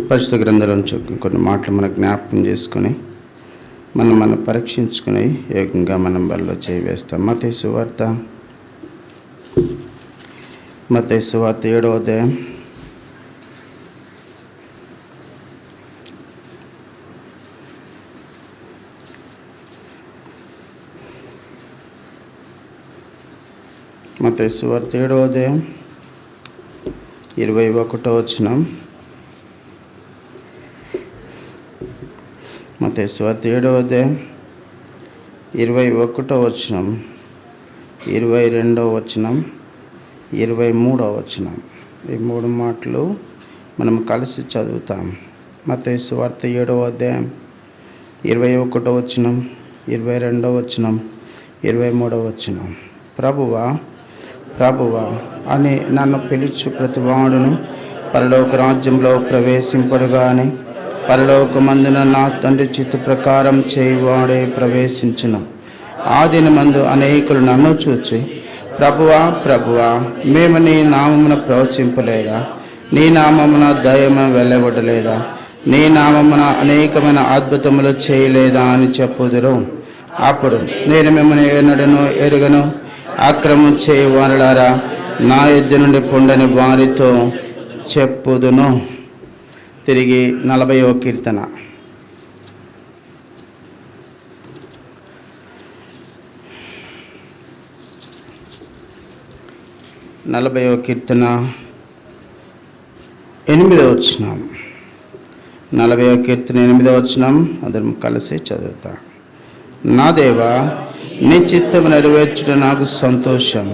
పరిశుద్ధ గ్రంథంలో కొన్ని మాటలు మనం జ్ఞాపకం చేసుకొని మనం పరీక్షించుకుని ఏకంగా మనం బల్లో చేయివేస్తాం. మత్తయి సువార్త 7వ అధ్యాయం మత్తయి సువార్త 7వ అధ్యాయం 21వ వచనం. మత్తయి సువార్త 7వ అధ్యాయం 21వ వచనం, 22వ వచనం, 23వ వచనం. ఈ 3 మాటలు మనం కలిసి చదువుతాం. మత్తయి సువార్త 7వ అధ్యాయం 21వ వచనం, 22వ వచనం, 23వ వచనం. ప్రభువా ప్రభువా అని నన్ను పిలుచు ప్రతివాడును పరలోక రాజ్యంలో ప్రవేశింపడుగాని పరలోకమందున నా తండ్రి చిత్త ప్రకారం చేయువాడే ప్రవేశించును. ఆ దినమందు అనేకులు నన్ను చూచి, ప్రభువా ప్రభువా, మేము నీ నామమున ప్రవచింపలేదా? నీ నామమున దయ్యమును వెళ్ళగొట్టలేదా? నీ నామమున అనేకమైన అద్భుతములు చేయలేదా అని చెప్పుదురు. అప్పుడు నేను మిమ్మల్ని ఎన్నడను ఎరుగను, అక్రమం చేయవారులారా నా యొద్ద నుండి పొండని వారితో చెప్పుదును. తిరిగి 40వ కీర్తన. 40వ కీర్తన 8వ వచనం. 40వ కీర్తన 8వ వచనం అందరం కలిసి చదువుతాం. నా దేవా, నీ చిత్తము నెరవేర్చుట నాకు సంతోషం,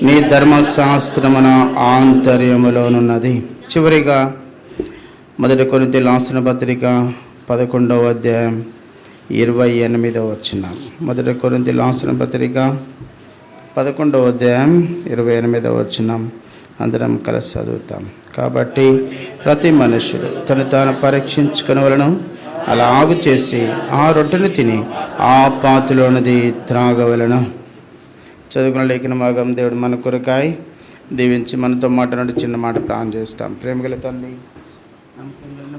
నీ ధర్మశాస్త్రమున ఆంతర్యములోనున్నది. చివరిగా 1 కొరింథీయుల రాసిన పత్రిక 11వ అధ్యాయం 28వ వచనం. 1 కొరింథీయుల రాసిన పత్రిక 11వ అధ్యాయం 28వ వచనం అందరం కలిసి చదువుతాం. కాబట్టి ప్రతి మనుషుడు తను తాను పరీక్షించుకొనవలెను, అలాగు చేసి ఆ రొట్టెను తిని ఆ పాత్రలోనిది త్రాగవలెను. చదువుకున్న లేఖన భాగం దేవుడు మన కొరకాయి దీవించి మనతో మాట్లాడి చిన్న మాట ప్రార్థన చేస్తాం. ప్రేమగల తండ్రి,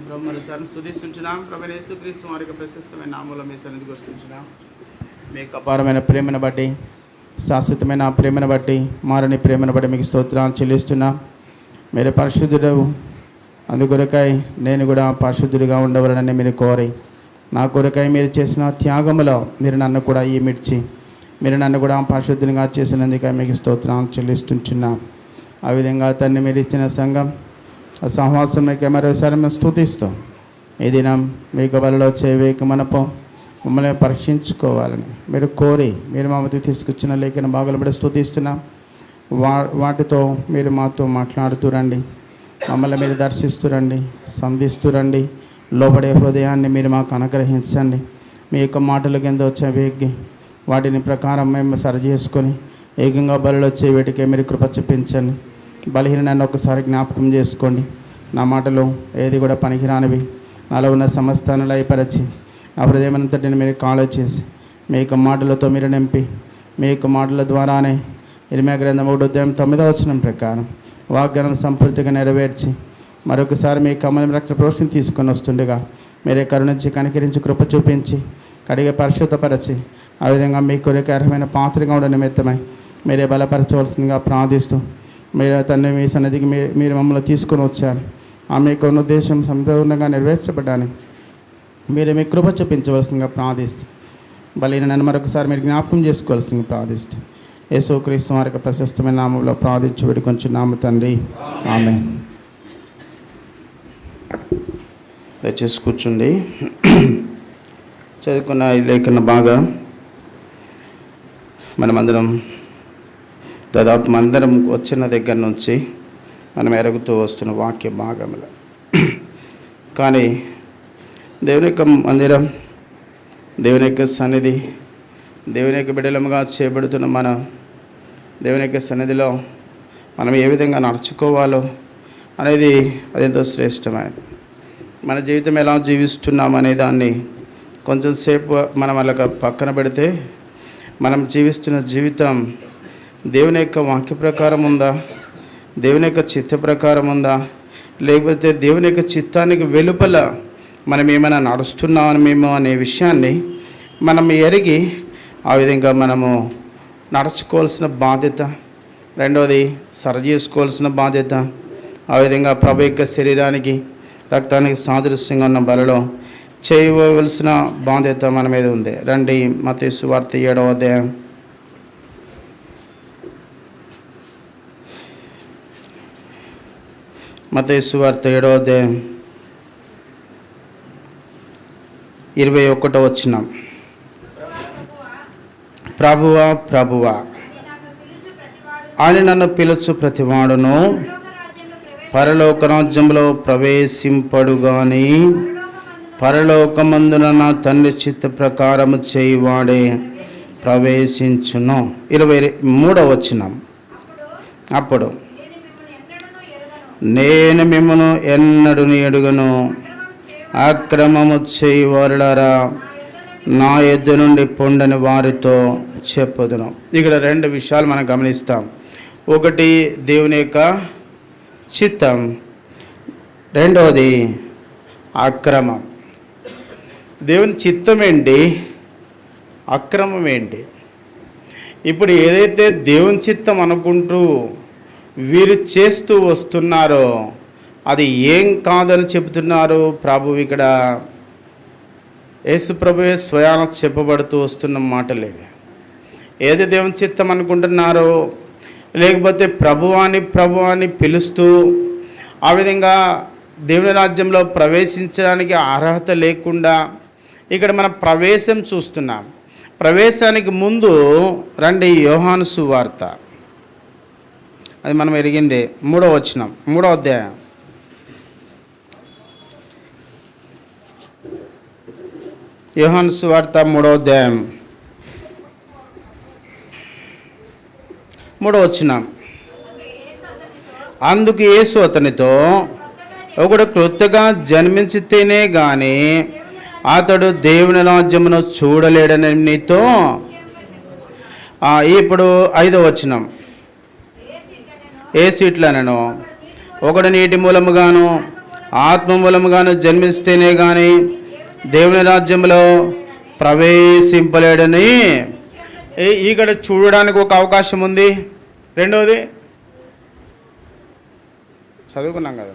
బ్రహ్మసారిని స్తుతిస్తుంటున్నాం. ప్రభువైన యేసుక్రీస్తు వారి యొక్క ప్రశస్తమైన నామములో మీ సన్నిధికి వస్తుంటున్నాం. మీకు అపారమైన ప్రేమను బట్టి, శాశ్వతమైన ప్రేమను బట్టి, మారని ప్రేమను బట్టి మీకు స్తోత్రాలు చెల్లిస్తున్నాం. మీరు పరిశుద్ధుడు, అందుకొరకై నేను కూడా పరిశుద్ధుడిగా ఉండవలనని మీరు కోరి, నా కొరకై మీరు చేసిన త్యాగములో మీరు నన్ను కూడా ఈమిడ్చి మీరు నన్ను కూడా పరిశుద్ధునిగా చేసినందుకై మీకు స్తోత్రాలు చెల్లిస్తుంటున్నాం. ఆ విధంగా తండ్రి మీరు ఇచ్చిన సంఘం ఆ సహవాసం మీకు మరోసారి మేము స్తుతిస్తూ ఈ దినం మీకు బలలో చేవేక మనపో మమ్మల్ని పరీక్షించుకోవాలని మీరు కోరి మీరు మమ్మల్ని తీసుకొచ్చిన లేఖన భాగాలు బట్టి స్తుతిస్తున్నాం. వాటితో మీరు మాతో మాట్లాడుతూరండి, మమ్మల్ని మీరు దర్శిస్తురండి, సంధిస్తురండి. లోబడే హృదయాన్ని మీరు మాకు అనుగ్రహించండి. మీ యొక్క మాటలు కింద వచ్చే వేగి వాటిని ప్రకారం మేము సరిచేసుకొని ఏకంగా బలిలో వచ్చే వీటికే మీరు కృప చూపించండి. బలహీన నన్ను ఒకసారి జ్ఞాపకం చేసుకోండి. నా మాటలు ఏది కూడా పనికిరానివి, నాలో ఉన్న సమస్తాన్ని లయపరచి ఆ హృదయమంతటిని మీరు కాలో చేసి మీ యొక్క మాటలతో మీరు నింపి మీ యొక్క మాటల ద్వారానే ఇర్మీయా గ్రంథం 1వ అధ్యాయం 9వ వచనం ప్రకారం వాగ్దానం సంపూర్తిగా నెరవేర్చి మరొకసారి మీ కమలం రక్త ప్రోక్షణ తీసుకొని వస్తుండగా మీరే కరుణించి కనికరించి కృప చూపించి కడిగే పరిశుద్ధపరచి ఆ విధంగా మీ కొరకు అర్హమైన పాత్రగా ఉండే నిమిత్తమై మీరే బలపరచవలసిందిగా ప్రార్థిస్తూ మీరు తండ్రి మీ సన్నిధికి మీరు మమ్మల్ని తీసుకొని వచ్చారు. ఆ మీకు ఉద్దేశం సంపూర్ణంగా నెరవేర్చబడ్డాన్ని మీరు మీ కృప చూపించవలసిందిగా ప్రార్థిస్తూ బలైన నన్ను మరొకసారి మీరు జ్ఞాపకం చేసుకోవాల్సిందిగా ప్రార్థిస్తూ యేసుక్రీస్తు వారి యొక్క ప్రశస్తమైన నామంలో ప్రార్థించి వేడుకొంచున్నాము తండ్రి, ఆమేన్. దయచేసి కూర్చుండి. చదువుకున్న ఈ లేఖన బాగా మనమందరం దాదాపు అందరం వచ్చిన దగ్గర నుంచి మనం ఎరుగుతూ వస్తున్న వాక్య భాగములు. కానీ దేవుని యొక్క మందిరం, దేవుని యొక్క సన్నిధి, దేవుని యొక్క బిడ్డలముగా చేయబడుతున్న మన దేవుని యొక్క సన్నిధిలో మనం ఏ విధంగా నడుచుకోవాలో అనేది అదెంతో శ్రేష్టమైనది. మన జీవితం ఎలా జీవిస్తున్నాం అనే దాన్ని కొంచెం సేపు మనం అలా పక్కన పెడితే మనం జీవిస్తున్న జీవితం దేవుని యొక్క వాక్య ప్రకారం ఉందా, దేవుని యొక్క చిత్త ప్రకారం ఉందా, లేకపోతే దేవుని యొక్క చిత్తానికి వెలుపల మనం ఏమైనా నడుస్తున్నామేమో అనే విషయాన్ని మనం ఎరిగి ఆ విధంగా మనము నడుచుకోవాల్సిన బాధ్యత. రెండవది సరిచేసుకోవాల్సిన బాధ్యత. ఆ విధంగా ప్రభు యొక్క శరీరానికి రక్తానికి సాదృశ్యంగా ఉన్న బలలో చేయవలసిన బాధ్యత మన మీద ఉంది. రండి మత్తయి సువార్త 7వ అధ్యాయం. మత్తయి సువార్త 7వ అధ్యాయం 21వ వచనం. ప్రభువా ప్రభువా ఆయన నన్ను పిలుచు ప్రతివాడును పరలోక రాజ్యంలో ప్రవేశింపడు గాని పరలోకమందున నా తండ్రి చిత్త ప్రకారము చేయువాడే ప్రవేశించును. 23వ వచనం. అప్పుడు నేను మిమ్మను ఎన్నడూ ఎరుగను, అక్రమము చేయువారులారా నా యొద్ద నుండి పొండని వారితో చెప్పుదును. ఇక్కడ 2 విషయాలు మనం గమనిస్తాం. ఒకటి దేవుని యొక్క చిత్తం, రెండవది అక్రమం. దేవుని చిత్తం ఏంటి, అక్రమం ఏంటి? ఇప్పుడు ఏదైతే దేవుని చిత్తం అనుకుంటూ వీరు చేస్తూ వస్తున్నారో అది ఏం కాదని చెబుతున్నారు ప్రభు. ఇక్కడ యేసు ప్రభువే స్వయాన చెప్పబడుతూ వస్తున్న మాటలేవి. ఏది దేవుని చిత్తం అనుకుంటున్నారో, లేకపోతే ప్రభువాన్ని పిలుస్తూ ఆ విధంగా దేవుని రాజ్యంలో ప్రవేశించడానికి అర్హత లేకుండా ఇక్కడ మనం ప్రవేశం చూస్తున్నాం. ప్రవేశానికి ముందు రండి యోహాను సువార్త, అది మనం ఎరిగింది 3వ వచనం, 3వ అధ్యాయం. యోహాను సువార్త 3వ అధ్యాయం 3వ వచనం. అందుకు యేసు అతనితో, ఒకడు క్రొత్తగా జన్మించితేనే గాని అతడు దేవుని రాజ్యమును చూడలేడని నీతో. ఇప్పుడు 5వ వచనం. యేసు ఇట్లనెను, ఒకడు నీటి మూలముగాను ఆత్మ మూలముగాను జన్మిస్తేనే కానీ దేవుని రాజ్యంలో ప్రవేశింపలేడని. ఇక్కడ చూడడానికి ఒక అవకాశం ఉంది. రెండవది చదువుకున్నాం కదా,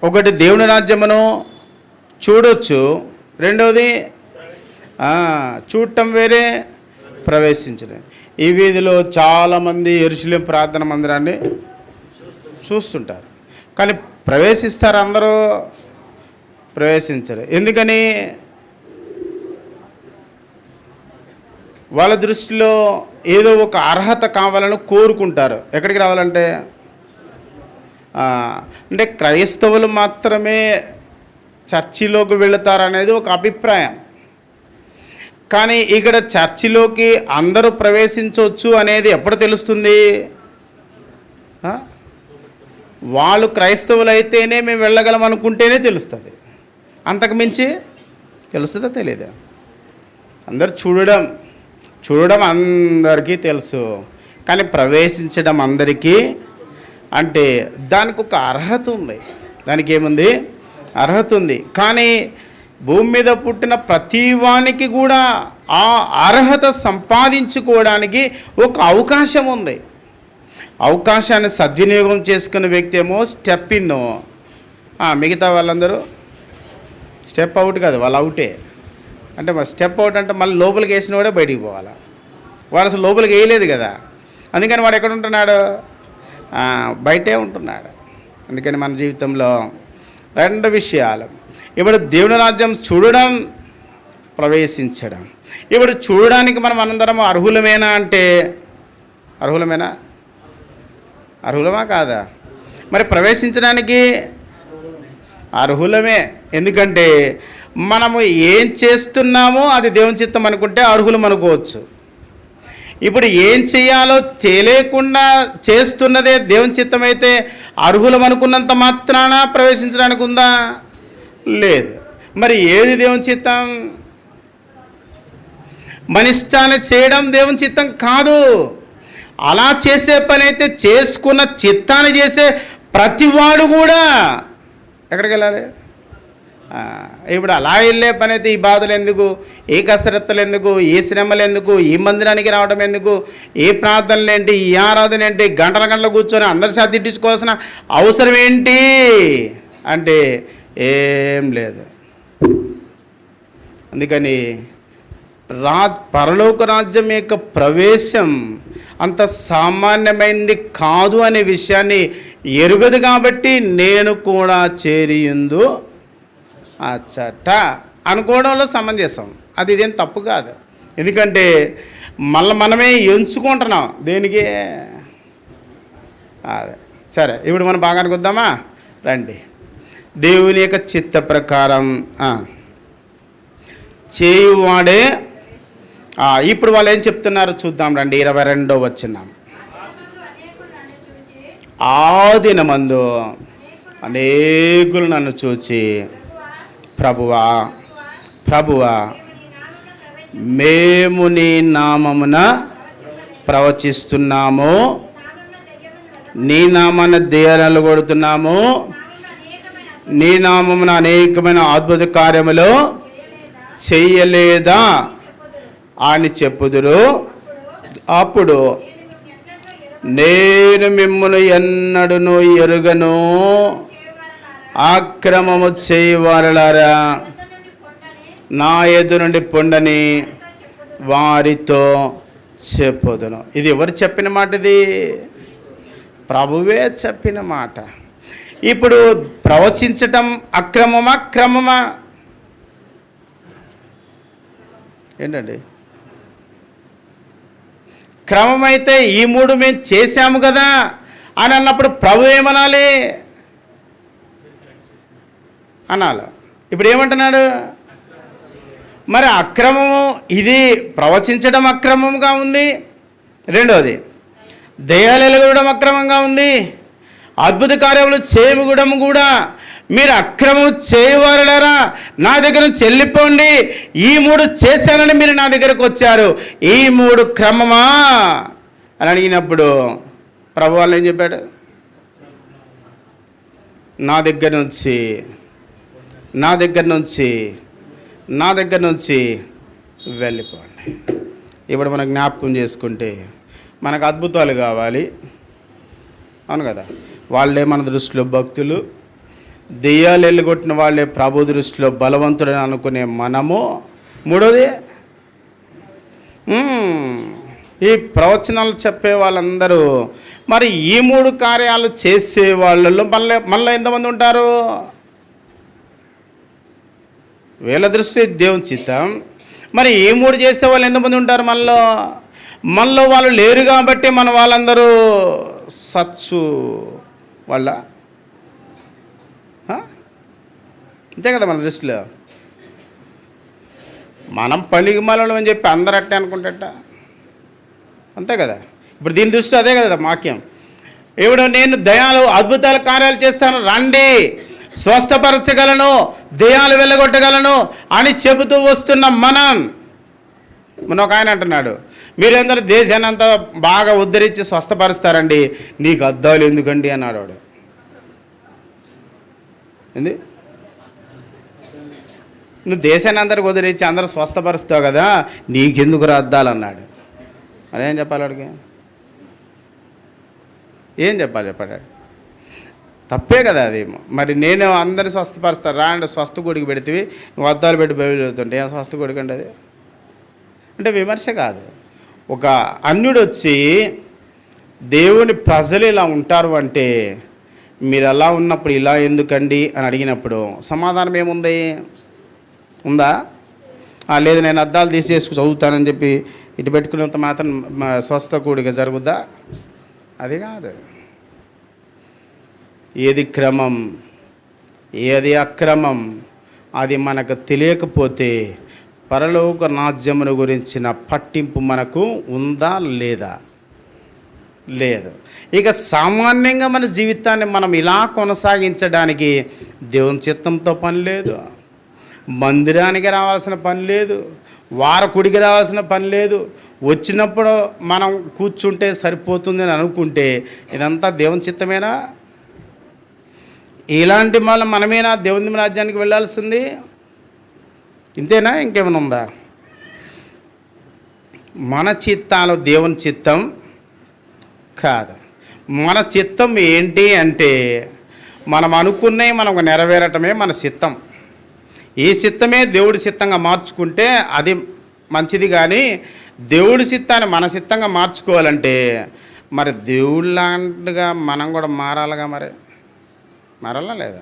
ఒకటి దేవుని రాజ్యమును చూడొచ్చు, రెండవది చూడటం వేరే, ప్రవేశించడం. ఈ వీధిలో చాలామంది యెరూషలేము ప్రార్థన మందిరాన్ని చూస్తుంటారు, కానీ ప్రవేశిస్తారు, అందరూ ప్రవేశించరు. ఎందుకని? వాళ్ళ దృష్టిలో ఏదో ఒక అర్హత కావాలని కోరుకుంటారు. ఎక్కడికి రావాలంటే అంటే క్రైస్తవులు మాత్రమే చర్చిలోకి వెళతారనేది ఒక అభిప్రాయం. కానీ ఇక్కడ చర్చిలోకి అందరూ ప్రవేశించవచ్చు అనేది ఎప్పుడు తెలుస్తుంది? వాళ్ళు క్రైస్తవులు అయితేనే మేము వెళ్ళగలం అనుకుంటేనే తెలుస్తుంది. అంతకుమించి తెలుస్తుందా? తెలియదా? అందరు చూడడం అందరికీ తెలుసు, కానీ ప్రవేశించడం అందరికీ అంటే దానికి ఒక అర్హత ఉంది. దానికి ఏముంది? అర్హత ఉంది. కానీ భూమి మీద పుట్టిన ప్రతి వానికి కూడా ఆ అర్హత సంపాదించుకోవడానికి ఒక అవకాశం ఉంది. అవకాశాన్ని సద్వినియోగం చేసుకున్న వ్యక్తి ఏమో స్టెప్ ఇన్, మిగతా వాళ్ళందరూ స్టెప్ అవుట్ కాదు, వాళ్ళు అవుటే. అంటే స్టెప్ అవుట్ అంటే మళ్ళీ లోపలికి వేసిన వాడే బయటికి పోవాలా. వాడు అసలు లోపలికి వేయలేదు కదా, అందుకని వాడు ఎక్కడ ఉంటున్నాడు? బయటే ఉంటున్నాడు. అందుకని మన జీవితంలో 2 విషయాలు. ఇప్పుడు దేవుని రాజ్యం చూడడం, ప్రవేశించడం. ఇప్పుడు చూడడానికి మనం అందరం అర్హులమేనా అంటే అర్హులమా కాదా? మరి ప్రవేశించడానికి అర్హులమే. ఎందుకంటే మనము ఏం చేస్తున్నామో అది దేవుని చిత్తం అనుకుంటే అర్హులం అనుకోవచ్చు. ఇప్పుడు ఏం చేయాలో తెలియకుండా చేస్తున్నదే దేవుని చిత్తం అయితే అర్హులం అనుకున్నంత మాత్రాన ప్రవేశించడానికి ఉందా? లేదు. మరి ఏది దేవుని చిత్తం? మన ఇష్టాన్ని చేయడం దేవుని చిత్తం కాదు. అలా చేసే పని అయితే చేసుకున్న చిత్తాన్ని చేసే ప్రతివాడు కూడా ఎక్కడికి వెళ్ళాలి? ఇప్పుడు అలా వెళ్ళే పని అయితే ఈ బాధలు ఎందుకు, ఏ కసరత్తులు ఎందుకు, ఏ శ్రమలు ఎందుకు, ఈ మందిరానికి రావడం ఎందుకు, ఏ ప్రార్థనలు ఏంటి, ఈ ఆరాధన ఏంటి, గంటల గంటలు కూర్చొని అందరి సార్ తిట్టించుకోవాల్సిన అవసరం ఏంటి అంటే ఏం లేదు. అందుకని పరలోక రాజ్యం యొక్క ప్రవేశం అంత సామాన్యమైనది కాదు అనే విషయాన్ని ఎరుగదు కాబట్టి నేను కూడా చేరియుందు అచ్చట అనుకోవడంలో సమంజసం. అది ఇదేం తప్పు కాదు. ఎందుకంటే మనమే ఎంచుకుంటున్నాం దేనికి. అదే సరే, ఇప్పుడు మనం బాగా అనుకుందామా? రండి. దేవుని యొక్క చిత్త ప్రకారం చేయువాడే. ఇప్పుడు వాళ్ళు ఏం చెప్తున్నారో చూద్దాం రండి. 22వ వచనం. ఆ దినమందు అనేకులు నన్ను చూచి, ప్రభువా ప్రభువా, మేము నీ నామమున ప్రవచిస్తున్నాము, నీ నామాన దెయ్యాలు కొడుతున్నాము, నీ నామమున అనేకమైన అద్భుత కార్యములు చెయ్యలేదా అని చెప్పుదురు. అప్పుడు నేను మిమ్మును ఎన్నడూను ఎరుగను, అక్రమము చేయవారలారా, నా ఎదురు నుండి పొండని వారితో చెప్పుదును. ఇది ఎవరు చెప్పిన మాట? ఇది ప్రభువే చెప్పిన మాట. ఇప్పుడు ప్రవచించటం అక్రమమా క్రమమా? ఏంటండి? క్రమమైతే ఈ 3 మేము చేశాము కదా అని అన్నప్పుడు ప్రభు ఏమనాలి? అనాలి. ఇప్పుడు ఏమంటున్నాడు? మరి అక్రమము, ఇది ప్రవచించడం అక్రమంగా ఉంది. రెండోది దెయ్యాలు వెలగడం అక్రమంగా ఉంది. అద్భుత కార్యములు చేయడం కూడా. మీరు అక్రమం చేయవారులారా, నా దగ్గర నుంచి వెళ్ళిపోండి, ఈ 3 చేశానని మీరు నా దగ్గరకు వచ్చారు, ఈ 3 క్రమమా అని అడిగినప్పుడు ప్రభు వాళ్ళు ఏం చెప్పాడు? నా దగ్గర నుంచి వెళ్ళిపోండి. ఇప్పుడు మనం జ్ఞాపకం చేసుకుంటే మనకు అద్భుతాలు కావాలి, అవును కదా? వాళ్ళే మన దృష్టిలో భక్తులు, దెయ్యాలు వెళ్ళగొట్టిన వాళ్ళే ప్రభు దృష్టిలో బలవంతుడని అనుకునే మనము. మూడోది, ఈ ప్రవచనాలు చెప్పే వాళ్ళందరూ మరి ఈ 3 కార్యాలు చేసే వాళ్ళలో మనలో ఎంతమంది ఉంటారు? వీళ్ళ దృష్టి దేవుని చిత్తం. మరి ఈ 3 చేసే వాళ్ళు ఎంతమంది ఉంటారు మనలో వాళ్ళు లేరు కాబట్టి మన వాళ్ళందరూ సచ్చు వాళ్ళ అంతే కదా. మన దృష్టిలో మనం పనికి మాలం అని చెప్పి అందరూ అట్టే అనుకుంటట, అంతే కదా. ఇప్పుడు దీని దృష్టి అదే కదా వాక్యం. ఇప్పుడు నేను దయాలు అద్భుతాల కార్యాలు చేస్తాను, రండి, స్వస్థపరచగలను, దెయ్యాలు వెళ్ళగొట్టగలను అని చెబుతూ వస్తున్న మన ఒక ఆయన అంటున్నాడు, మీరందరూ దేశాన్ని అంతా బాగా ఉద్ధరించి స్వస్థపరుస్తారండి, నీకు అద్దాలు ఎందుకండి అన్నాడు వాడు. ఏంది? నువ్వు దేశాన్ని అందరికి ఉద్ధరించి అందరూ స్వస్థపరుస్తావు కదా, నీకెందుకు అద్దాలు అన్నాడు. మరేం చెప్పాలి వాడికి? ఏం చెప్పాలి? తప్పే కదా అది. మరి నేను అందరినీ స్వస్థపరుస్తాను, రాండి స్వస్థ గుడికి పెడితే నువ్వు అద్దాలు పెట్టి బైబిల్ చదువుతుంటే ఏం స్వస్థ గుడికి అంటే అది అంటే విమర్శ కాదు. ఒక అన్యుడు వచ్చి దేవుని ప్రజలు ఇలా ఉంటారు అంటే మీరు అలా ఉన్నప్పుడు ఇలా ఎందుకండి అని అడిగినప్పుడు సమాధానం ఏముంది? ఉందా? లేదు, నేను అద్దాలు తీసేసుకు చదువుతానని చెప్పి ఇటు పెట్టుకున్నంత మాత్రం స్వస్థ కూడిక జరుగుద్దా? అది కాదు. ఏది క్రమం, ఏది అక్రమం అది మనకు తెలియకపోతే పరలోక రాజ్యమును గురించిన పట్టింపు మనకు ఉందా లేదా? లేదు. ఇక సామాన్యంగా మన జీవితాన్ని మనం ఇలా కొనసాగించడానికి దేవుని చిత్తంతో పని లేదు, మందిరానికి రావాల్సిన పని లేదు, వారకుడికి రావాల్సిన పని లేదు. వచ్చినప్పుడు మనం కూర్చుంటే సరిపోతుంది అని అనుకుంటే ఇదంతా దేవుని చిత్తమేనా? ఇలాంటి మనమేనా దేవుని రాజ్యానికి వెళ్ళాల్సింది? ఇంతేనా, ఇంకేమైనా ఉందా? మన చిత్తాలు దేవుని చిత్తం కాదు. మన చిత్తం ఏంటి అంటే మనం అనుకున్నవి మనకు నెరవేరటమే మన చిత్తం. ఈ చిత్తమే దేవుడి చిత్తంగా మార్చుకుంటే అది మంచిది. కానీ దేవుడి చిత్తాన్ని మన చిత్తంగా మార్చుకోవాలంటే మరి దేవుడు లాంటిగా మనం కూడా మారాలిగా. మరి మారాలా లేదా?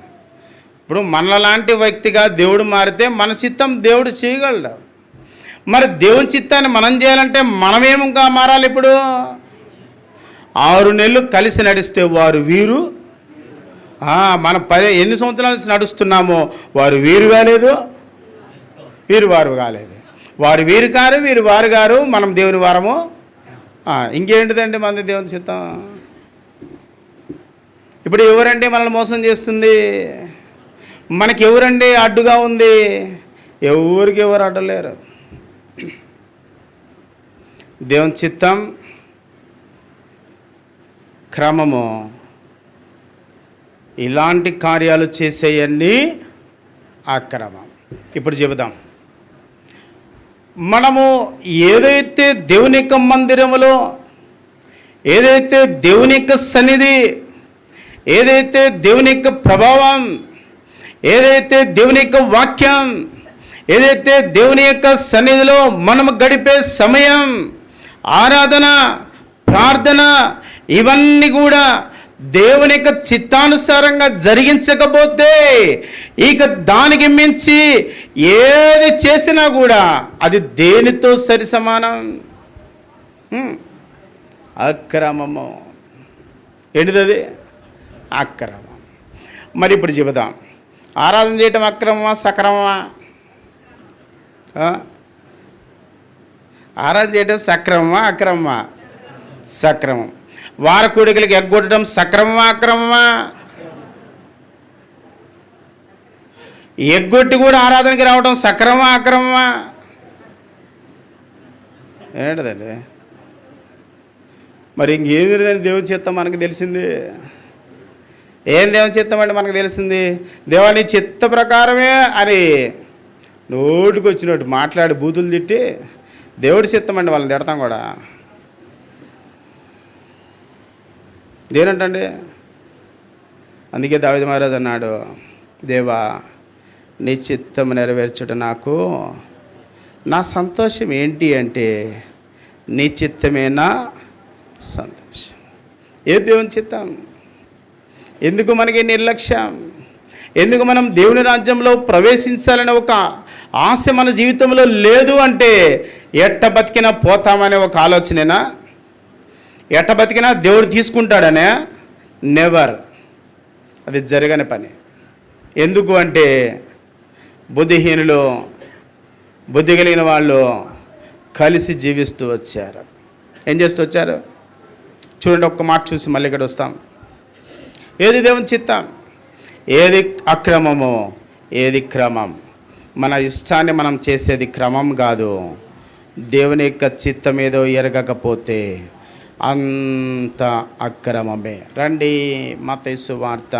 ఇప్పుడు మనలాంటి వ్యక్తిగా దేవుడు మారితే మన చిత్తం దేవుడు చేయగలడు. మరి దేవుని చిత్తాన్ని మనం చేయాలంటే మనమేముగా మారాలి? ఇప్పుడు 6 నెలలు కలిసి నడిస్తే వారు వీరు, మనం ఎన్ని సంవత్సరాల నుంచి నడుస్తున్నామో వారు వీరు కాలేదు, వీరు వారు కాలేదు. వారు వీరు కారు, వీరు వారు గారు, మనం దేవుని వారము. ఇంకేంటిదండి మనది దేవుని చిత్తం? ఇప్పుడు ఎవరండి మనల్ని మోసం చేస్తుంది? మనకి ఎవరండి అడ్డుగా ఉంది? ఎవరికి ఎవరు అడ్డలేరు. దేవుని చిత్తం, క్రమము, ఇలాంటి కార్యాలు చేసేయన్నీ అక్రమం. ఇప్పుడు చెబుదాం. మనము ఏదైతే దేవుని యొక్క మందిరములో, ఏదైతే దేవుని యొక్క సన్నిధి, ఏదైతే దేవుని యొక్క ప్రభావం, ఏదైతే దేవుని యొక్క వాక్యం, ఏదైతే దేవుని యొక్క సన్నిధిలో మనము గడిపే సమయం, ఆరాధన, ప్రార్థన, ఇవన్నీ కూడా దేవుని యొక్క చిత్తానుసారంగా జరిగించకపోతే ఇక దానికి మించి ఏది చేసినా కూడా అది దేనితో సరి సమానం? అక్రమము. ఏంటిది? అక్రమం. మరి ఇప్పుడు చెబుదాం, ఆరాధన చేయటం అక్రమమా సక్రమమా? ఆరాధన చేయటం సక్రమమా అక్రమమా? సక్రమం. వారకోడికలకి ఎగ్గొట్టడం సక్రమమా అక్రమమా? ఎగ్గొట్టి కూడా ఆరాధనకి రావడం సక్రమమా అక్రమమా? ఏంటదండి? మరి ఇంకేం లేదని దేవుని చిత్తం మనకు తెలిసింది. ఏం దేవుని చిత్తం అంటే మనకు తెలిసింది? దేవుని చిత్త ప్రకారమే అని నోటికి వచ్చినట్టు మాట్లాడి బూతులు తిట్టి దేవుడి చిత్తం అండి వాళ్ళని తిడతాం కూడా. దేనంటండి? అందుకే దావీదు మహారాజు అన్నాడు, దేవా నీ చిత్తం నెరవేర్చుట నాకు నా సంతోషం ఏంటి అంటే నీ చిత్తమే నా సంతోషం. ఏ దేవుని చిత్తం? ఎందుకు మనకి నిర్లక్ష్యం? ఎందుకు మనం దేవుని రాజ్యంలో ప్రవేశించాలనే ఒక ఆశ మన జీవితంలో లేదు అంటే ఎట్ట బతికినా పోతామనే ఒక ఆలోచనేనా? ఎట్ట బతికినా దేవుడు తీసుకుంటాడనే? నెవర్. అది జరగని పని. ఎందుకు అంటే బుద్ధిహీనులు, బుద్ధి కలిగిన వాళ్ళు కలిసి జీవిస్తూ వచ్చారు. ఏం చేస్తూ వచ్చారు? చూడండి, ఒక్క మాట చూసి మళ్ళీ ఇక్కడ వస్తాం. ఏది దేవుని చిత్తం, ఏది అక్రమము, ఏది క్రమం? మన ఇష్టాన్ని మనం చేసేది క్రమం కాదు. దేవుని యొక్క చిత్తం ఏదో ఎరగకపోతే అంత అక్రమమే. రండి, మత్తయి సువార్త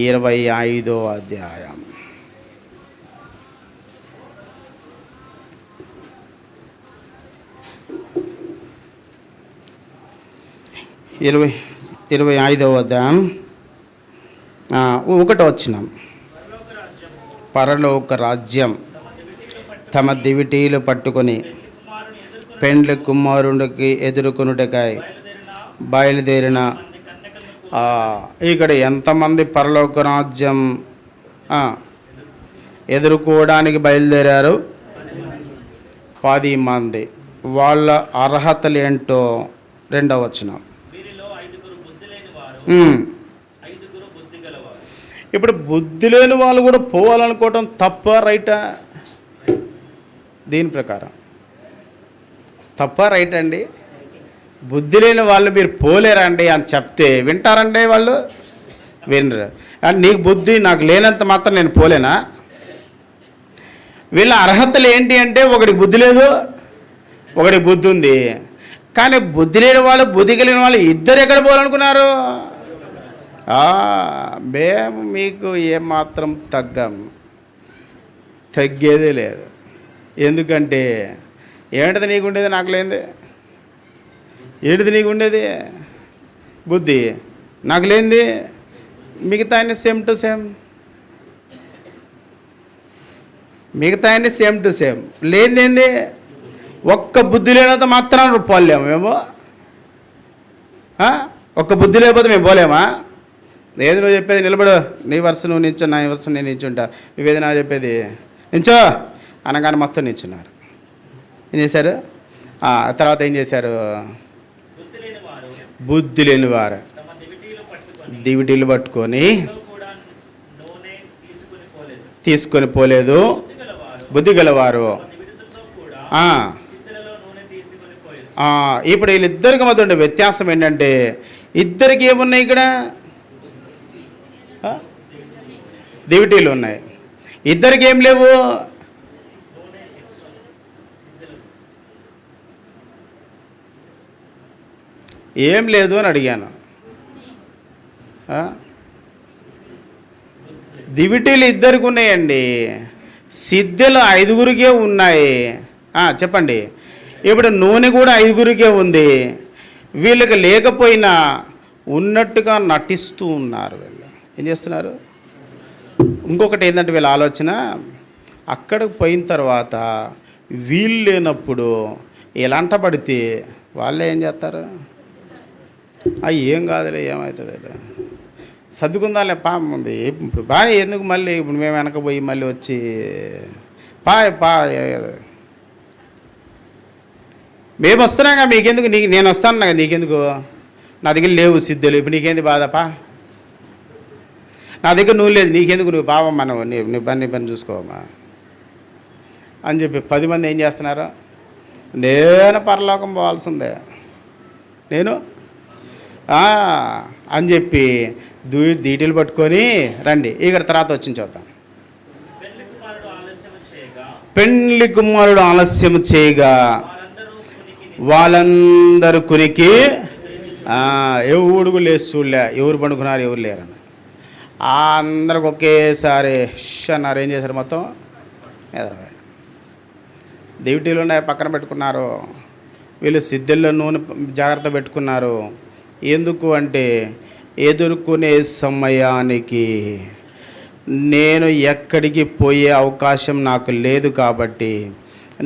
25వ అధ్యాయం. ఇరవై 25వ అధ్యాయం 1వ వచనం. పరలోక రాజ్యం తమ దివిటీలు పట్టుకొని పెండ్లి కుమారుడికి ఎదుర్కొనుటకై బయలుదేరిన. ఇక్కడ ఎంతమంది పరలోక రాజ్యం ఎదుర్కోవడానికి బయలుదేరారు? 10 మంది. వాళ్ళ అర్హతలు ఏంటో 2వ వచనం. ఇప్పుడు బుద్ధి లేని వాళ్ళు కూడా పోవాలనుకోవటం తప్ప రైటా? దీని ప్రకారం తప్ప రైట్ అండి? బుద్ధి లేని వాళ్ళు మీరు పోలేరా అండి అని చెప్తే వింటారండి వాళ్ళు? వినరు. నీకు బుద్ధి నాకు లేనంత మాత్రం నేను పోలేనా? వీళ్ళ అర్హతలు ఏంటి అంటే ఒకడికి బుద్ధి లేదు, ఒకడికి బుద్ధి ఉంది. కానీ బుద్ధి లేని వాళ్ళు, బుద్ధి కలిగిన వాళ్ళు ఇద్దరు ఎక్కడ పోవాలనుకున్నారు? మేము మీకు ఏమాత్రం తగ్గేదే లేదు. ఎందుకంటే ఏంటిది నీకుండేది నాకు లేనిది? ఏంటిది నీకుండేది? బుద్ధి. నాకు లేనిది మిగతా అన్ని సేమ్ టు సేమ్. మిగతా అన్ని సేమ్ టు సేమ్. లేనిదేంది? ఒక్క బుద్ధి లేనంత మాత్రం పోలేము మేము. ఒక్క బుద్ధి లేకపోతే మేము పోలేమా? ఏది నువ్వు చెప్పేది? నిలబడు, నీ వరుస నువ్వు నించో, నా వరుస నేను నించుంటా. నువ్వేది నా చెప్పేది? నించో అనగానే మొత్తం నించున్నారు. ఏం చేశారు? తర్వాత ఏం చేశారు? బుద్ధి లేని వారు దివిటీలు పట్టుకొని తీసుకొని పోలేదు. బుద్ధి గలవారు ఇప్పుడు వీళ్ళిద్దరికి మధ్య ఉండే వ్యత్యాసం ఏంటంటే, ఇద్దరికి ఏమున్నాయి ఇక్కడ? దివిటీలు ఉన్నాయి. ఇద్దరికి ఏం లేవు? ఏం లేదు అని అడిగాను. దివిటీలు ఇద్దరికి ఉన్నాయండి, సిద్ధులు 5గురికే ఉన్నాయి. చెప్పండి. ఇప్పుడు నూనె కూడా 5గురికే ఉంది. వీళ్ళకి లేకపోయినా ఉన్నట్టుగా నటిస్తూ ఉన్నారు. వీళ్ళు ఏం చేస్తున్నారు? ఇంకొకటి ఏంటంటే, వీళ్ళ ఆలోచన అక్కడికి పోయిన తర్వాత వీళ్ళు లేనప్పుడు ఇలాంట పడితే వాళ్ళే ఏం చేస్తారు? ఏం కాదులే, ఏమవుతుంది, సర్దుకుందాలే ఉంది. ఇప్పుడు బాగా ఎందుకు మళ్ళీ ఇప్పుడు మేము వెనకపోయి మళ్ళీ వచ్చి మేము వస్తున్నాగా, మీకెందుకు? నేను వస్తాను, నీకెందుకు? నా దగ్గర లేవు సిద్ధులు, ఇప్పుడు నీకేంది బాధపా? నా దగ్గర నువ్వు లేదు, నీకెందుకు? నువ్వు పావమ్మా, నీ పని చూసుకోవమ్మా అని చెప్పి 10 మంది ఏం చేస్తున్నారు? నేను పరలోకం పోవాల్సిందే, నేను అని చెప్పి దీటీలు పట్టుకొని రండి. ఇక్కడ తర్వాత వచ్చిన చూద్దాం. పెండ్లి కుమారుడు ఆలస్యం చేయగా వాళ్ళందరూ కునికి ఎవడుగు లేచి చూడలే, ఎవరు పండుకున్నారు, ఎవరు లేరని. అందరికి ఒకేసారి అన్నారు. ఏం చేశారు? మొత్తం ఎదరవే దివిటీలు ఉన్నాయి, పక్కన పెట్టుకున్నారు. వీళ్ళు సిద్ధుల్లో నూనె జాగ్రత్త పెట్టుకున్నారు. ఎందుకు అంటే, ఎదుర్కొనే సమయానికి నేను ఎక్కడికి పోయే అవకాశం నాకు లేదు కాబట్టి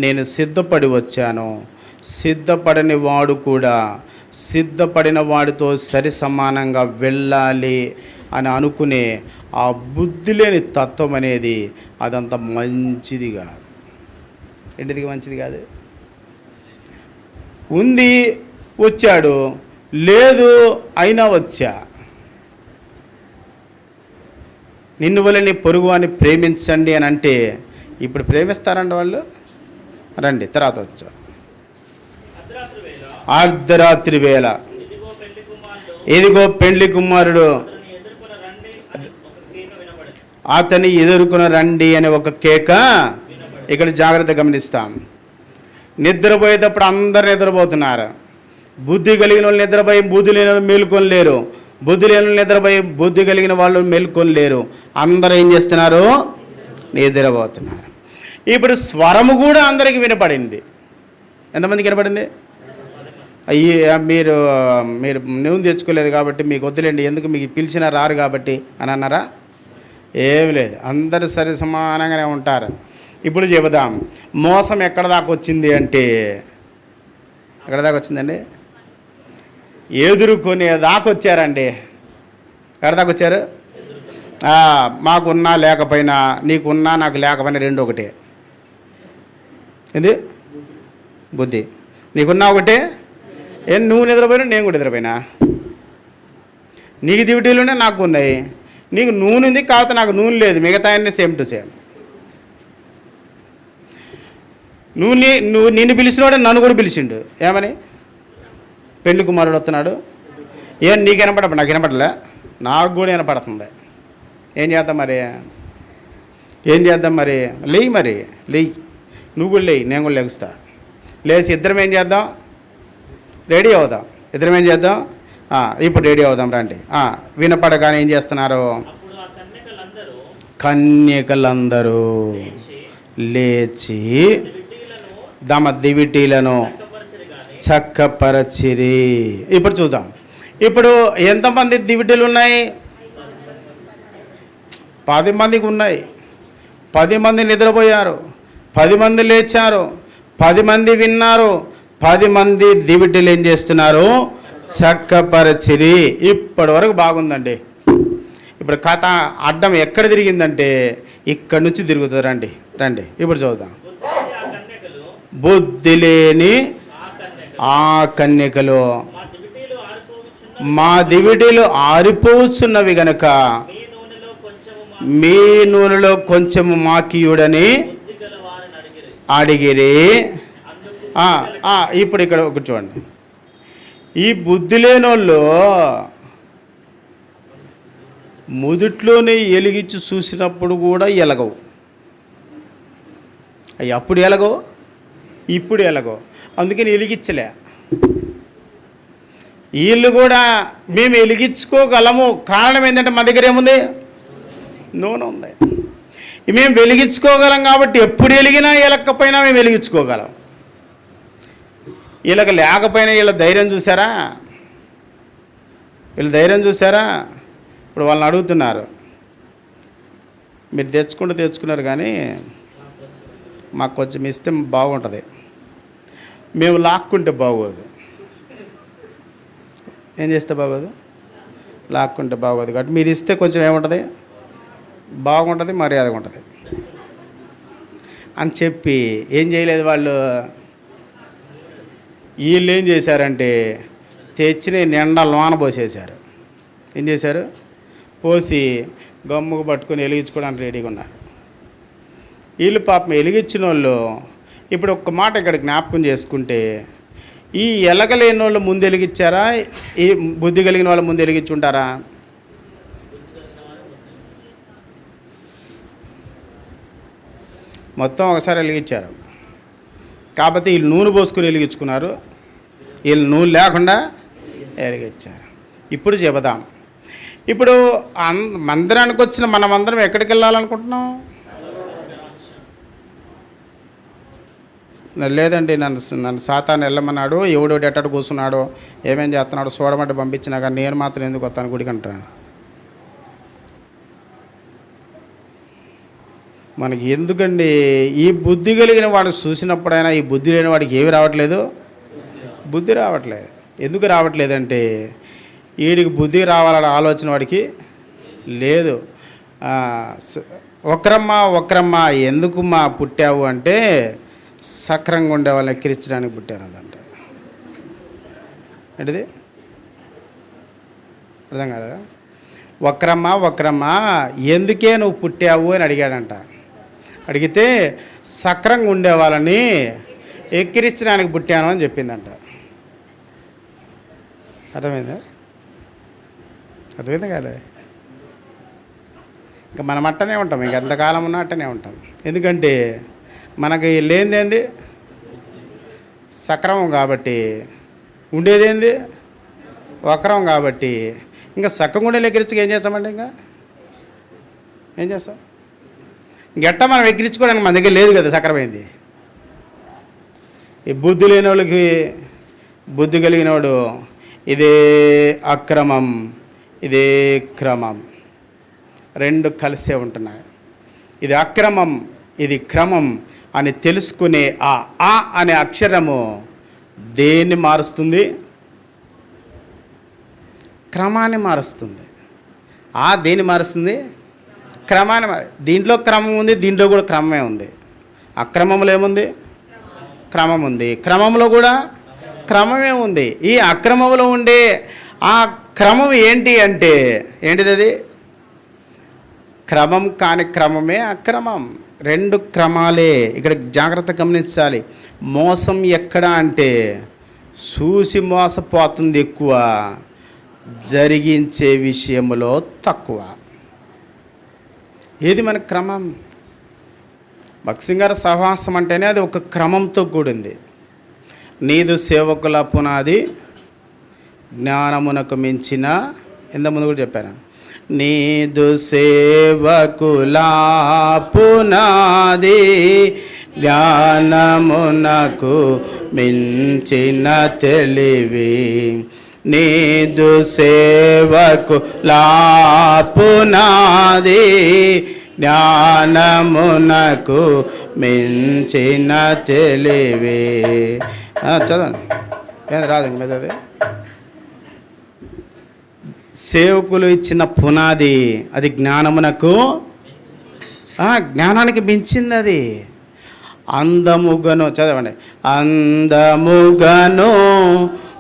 నేను సిద్ధపడి వచ్చాను. సిద్ధపడని వాడు కూడా సిద్ధపడిన వాడితో సరి సమానంగా వెళ్ళాలి అని అనుకునే ఆ బుద్ధి లేని తత్వం అనేది అదంత మంచిది కాదు. ఏంటిది మంచిది కాదు? ఉంది, వచ్చాడు, లేదు అయినా వచ్చా. నిన్ను వల్ల నీ పొరుగు అని ప్రేమించండి అని అంటే ఇప్పుడు ప్రేమిస్తారండి వాళ్ళు? రండి, తర్వాత వచ్చా. అర్ధరాత్రి వేళ ఇదిగో పెండ్లి కుమారుడు అతని ఎదుర్కొని రండి అనే ఒక కేక ఇక్కడ జాగ్రత్త గమనిస్తాం. నిద్రపోయేటప్పుడు అందరు నిద్రపోతున్నారు. బుద్ధి కలిగిన వాళ్ళు నిద్రపోయి బుద్ధి లేని వాళ్ళు మేలుకొని లేరు. బుద్ధి లేని వాళ్ళు నిద్రపోయి బుద్ధి కలిగిన వాళ్ళు మేలుకొని లేరు. అందరూ ఏం చేస్తున్నారు? నిద్రపోతున్నారు. ఇప్పుడు స్వరము కూడా అందరికీ వినపడింది. ఎంతమందికి వినపడింది? మీరు మీరు నువ్వు తెచ్చుకోలేదు కాబట్టి మీకు వద్దులేండి, ఎందుకు మీకు పిలిచినా రారు కాబట్టి అని అన్నారా? ఏమి లేదు, అందరు సరి సమానంగానే ఉంటారు. ఇప్పుడు చెబుదాం, మోసం ఎక్కడ దాకా వచ్చింది అంటే, ఎక్కడ దాకా వచ్చిందండి? ఎదుర్కొనే దాకా వచ్చారండి. ఎక్కడ దాకా వచ్చారు? మాకున్నా లేకపోయినా, నీకున్నా నాకు లేకపోయినా రెండు ఒకటే. ఏంది? బుద్ధి. నీకున్నా ఒకటే. నువ్వు నిద్రపోయినా నేను కూడా నిద్రపోయినా. నీకు డ్యూటీలునే నాకు ఉన్నాయి. నీకు నూనె ఉంది, కాకపోతే నాకు నూనె లేదు. మిగతా అన్నీ సేమ్ టు సేమ్. నువ్వు నిన్ను పిలిచినవాడే నన్ను కూడా పిలిచిండు. ఏమని? పెళ్లి కుమారుడు వస్తున్నాడు. నీకు వినపడ, నాకు వినపడలే, నాకు కూడా వినపడుతుంది. ఏం చేద్దాం మరి? ఏం చేద్దాం మరి? లేయి నువ్వు కూడా లేయి, నేను కూడా లెగుస్తా. లేచి ఇద్దరం ఏం చేద్దాం? రెడీ అవుదాం. ఇద్దరం ఏం చేద్దాం? ఇప్పుడు రెడీ అవుదాం రండి. వినపడగానే ఏం చేస్తున్నారు? కన్యకలందరూ లేచి తమ దివిటీలను చక్కపరచిరి. ఇప్పుడు చూద్దాం. ఇప్పుడు ఎంతమంది దివిటీలు ఉన్నాయి? 10 మందికి ఉన్నాయి. 10 మంది నిద్రపోయారు, 10 మంది లేచారు, 10 మంది విన్నారు, 10 మంది దివిటీలు ఏం చేస్తున్నారు? చక్కపరచిరి. ఇప్పటి వరకు బాగుందండి. ఇప్పుడు కథ అడ్డం ఎక్కడ తిరిగిందంటే ఇక్కడి నుంచి తిరుగుతుంది. రండి ఇప్పుడు చూద్దాం. బుద్ధి లేని ఆ కన్యకలు మా దివిటీలు ఆరిపోతున్నవి గనక మీ నూనెలో కొంచెము మాకియుడని అడిగిరి. ఇప్పుడు ఇక్కడ ఒకటి చూడండి. ఈ బుద్ధి లేని వాళ్ళు మొదట్లోనే ఎలిగించి చూసినప్పుడు కూడా ఎలగవు. అవి అప్పుడు ఎలగవు, ఇప్పుడు ఎలగవు. అందుకని వెలిగించలే. వీళ్ళు కూడా మేము వెలిగించుకోగలము. కారణం ఏంటంటే మా దగ్గర ఏముంది? నూనె ఉంది. మేము వెలిగించుకోగలం కాబట్టి ఎప్పుడు వెలిగినా ఎలక్కపోయినా మేము వెలిగించుకోగలం. వీళ్ళకి లేకపోయినా వీళ్ళ ధైర్యం చూసారా? వీళ్ళ ధైర్యం చూసారా? ఇప్పుడు వాళ్ళని అడుగుతున్నారు, మీరు తెచ్చుకున్నారు కానీ మాకు కొంచెం ఇస్తే బాగుంటుంది, మేము లాక్కుంటే బాగోదు. ఏం చేస్తే బాగోదు? లాక్కుంటే బాగోదు. కాబట్టి మీరు ఇస్తే కొంచెం ఏముంటుంది? బాగుంటుంది, మర్యాదగా ఉంటుంది అని చెప్పి ఏం చేయలేదు వాళ్ళు. వీళ్ళు ఏం చేశారంటే తెచ్చిన నిండా లోన పోసేశారు. ఏం చేశారు? పోసి గమ్ముకు పట్టుకొని వెలిగించుకోవడానికి రెడీగా ఉన్నారు. వీళ్ళు పాపం వెలిగించిన వాళ్ళు ఇప్పుడు ఒక్క మాట ఇక్కడ జ్ఞాపకం చేసుకుంటే, ఈ ఎలగలేని వాళ్ళు ముందు వెలిగించారా? ఈ బుద్ధి కలిగిన వాళ్ళు ముందు వెలిగించుంటారా? మొత్తం ఒకసారి వెలిగించారు. కాకపోతే వీళ్ళు నూనె పోసుకొని వెలిగించుకున్నారు, వీళ్ళు నూనె లేకుండా వెలిగించారు. ఇప్పుడు చెబుదాం. ఇప్పుడు మందిరానికి వచ్చిన మనమందరం ఎక్కడికి వెళ్ళాలనుకుంటున్నాం? లేదండి, నన్ను సాతాను వెళ్ళమన్నాడు, ఎవడోడు ఎట్టడు కూర్చున్నాడో ఏమేం చేస్తున్నాడో చూడమంటే పంపించినా కానీ నేను మాత్రం ఎందుకు వస్తాను గుడికి అంటారా? మనకి ఎందుకండి? ఈ బుద్ధి కలిగిన వాడు చూసినప్పుడైనా ఈ బుద్ధి లేని వాడికి ఏమి రావట్లేదు? బుద్ధి రావట్లేదు. ఎందుకు రావట్లేదంటే వీడికి బుద్ధి రావాలన్న ఆలోచన వాడికి లేదు. ఒక్కరమ్మ ఎందుకు పుట్టావు అంటే సక్రంగా ఉండే వాళ్ళని ఎక్కిరించడానికి పుట్టానదంట. ఏంటిది? అర్థం కాదా? ఒక్కరమ్మ ఎందుకే నువ్వు పుట్టావు అని అడిగాడంట. అడిగితే సక్రంగా ఉండే వాళ్ళని ఎక్కిరించడానికి పుట్టాను అని చెప్పిందంట. అర్థమైందా కాలే? ఇంకా మనం అట్టనే ఉంటాం, ఇంక ఎంతకాలం ఉన్నా అట్టనే ఉంటాం. ఎందుకంటే మనకి లేనిదేంది? సక్రమం కాబట్టి. ఉండేదేంది? వక్రం కాబట్టి. ఇంకా సక్కంగా ఎక్కిరించుకు ఏం చేస్తామండి? ఇంకా ఏం చేస్తాం? ఇంకెట్ట మనం ఎక్కిరించుకోవడానికి మన దగ్గర లేదు కదా సక్రమైంది. ఈ బుద్ధి లేని వాళ్ళకి బుద్ధి కలిగినవాడు ఇదే అక్రమం, ఇదే క్రమం, రెండు కలిసే ఉంటున్నాయి. ఇది అక్రమం, ఇది క్రమం అని తెలుసుకునే ఆ అనే అక్షరము దేన్ని మారుస్తుంది? క్రమాన్ని మారుస్తుంది. దేన్ని మారుస్తుంది? క్రమాన్ని. దీంట్లో క్రమం ఉంది, దీంట్లో కూడా క్రమమే ఉంది. అక్రమంలో ఏముంది? క్రమం ఉంది. క్రమంలో కూడా క్రమమే ఉంది. ఈ అక్రమంలో ఉండే ఆ క్రమం ఏంటి అంటే ఏంటిది? అది క్రమం కాని క్రమమే అక్రమం. రెండు క్రమాలే. ఇక్కడ జాగ్రత్త గమనించాలి. మోసం ఎక్కడ అంటే చూసి మోసపోతుంది ఎక్కువ, జరిగించే విషయంలో తక్కువ. ఏది మన క్రమం? భక్సింగార సహవాసం అంటేనే అది ఒక క్రమంతో కూడింది. నీదు సేవకుల పునాది జ్ఞానమునకు మించిన, ఇంత ముందు కూడా చెప్పాను, నీదు సేవకుల పునాది జ్ఞానమునకు మించిన తెలివి, నీదు సేవకుల పునాది జ్ఞానమునకు మించిన తెలివి. చదవండి, ఏది రాదు ఇంక మీద. అది సేవకులు ఇచ్చిన పునాది, అది జ్ఞానమునకు, జ్ఞానానికి మించింది. అది అందముగను, చదవండి, అందముగను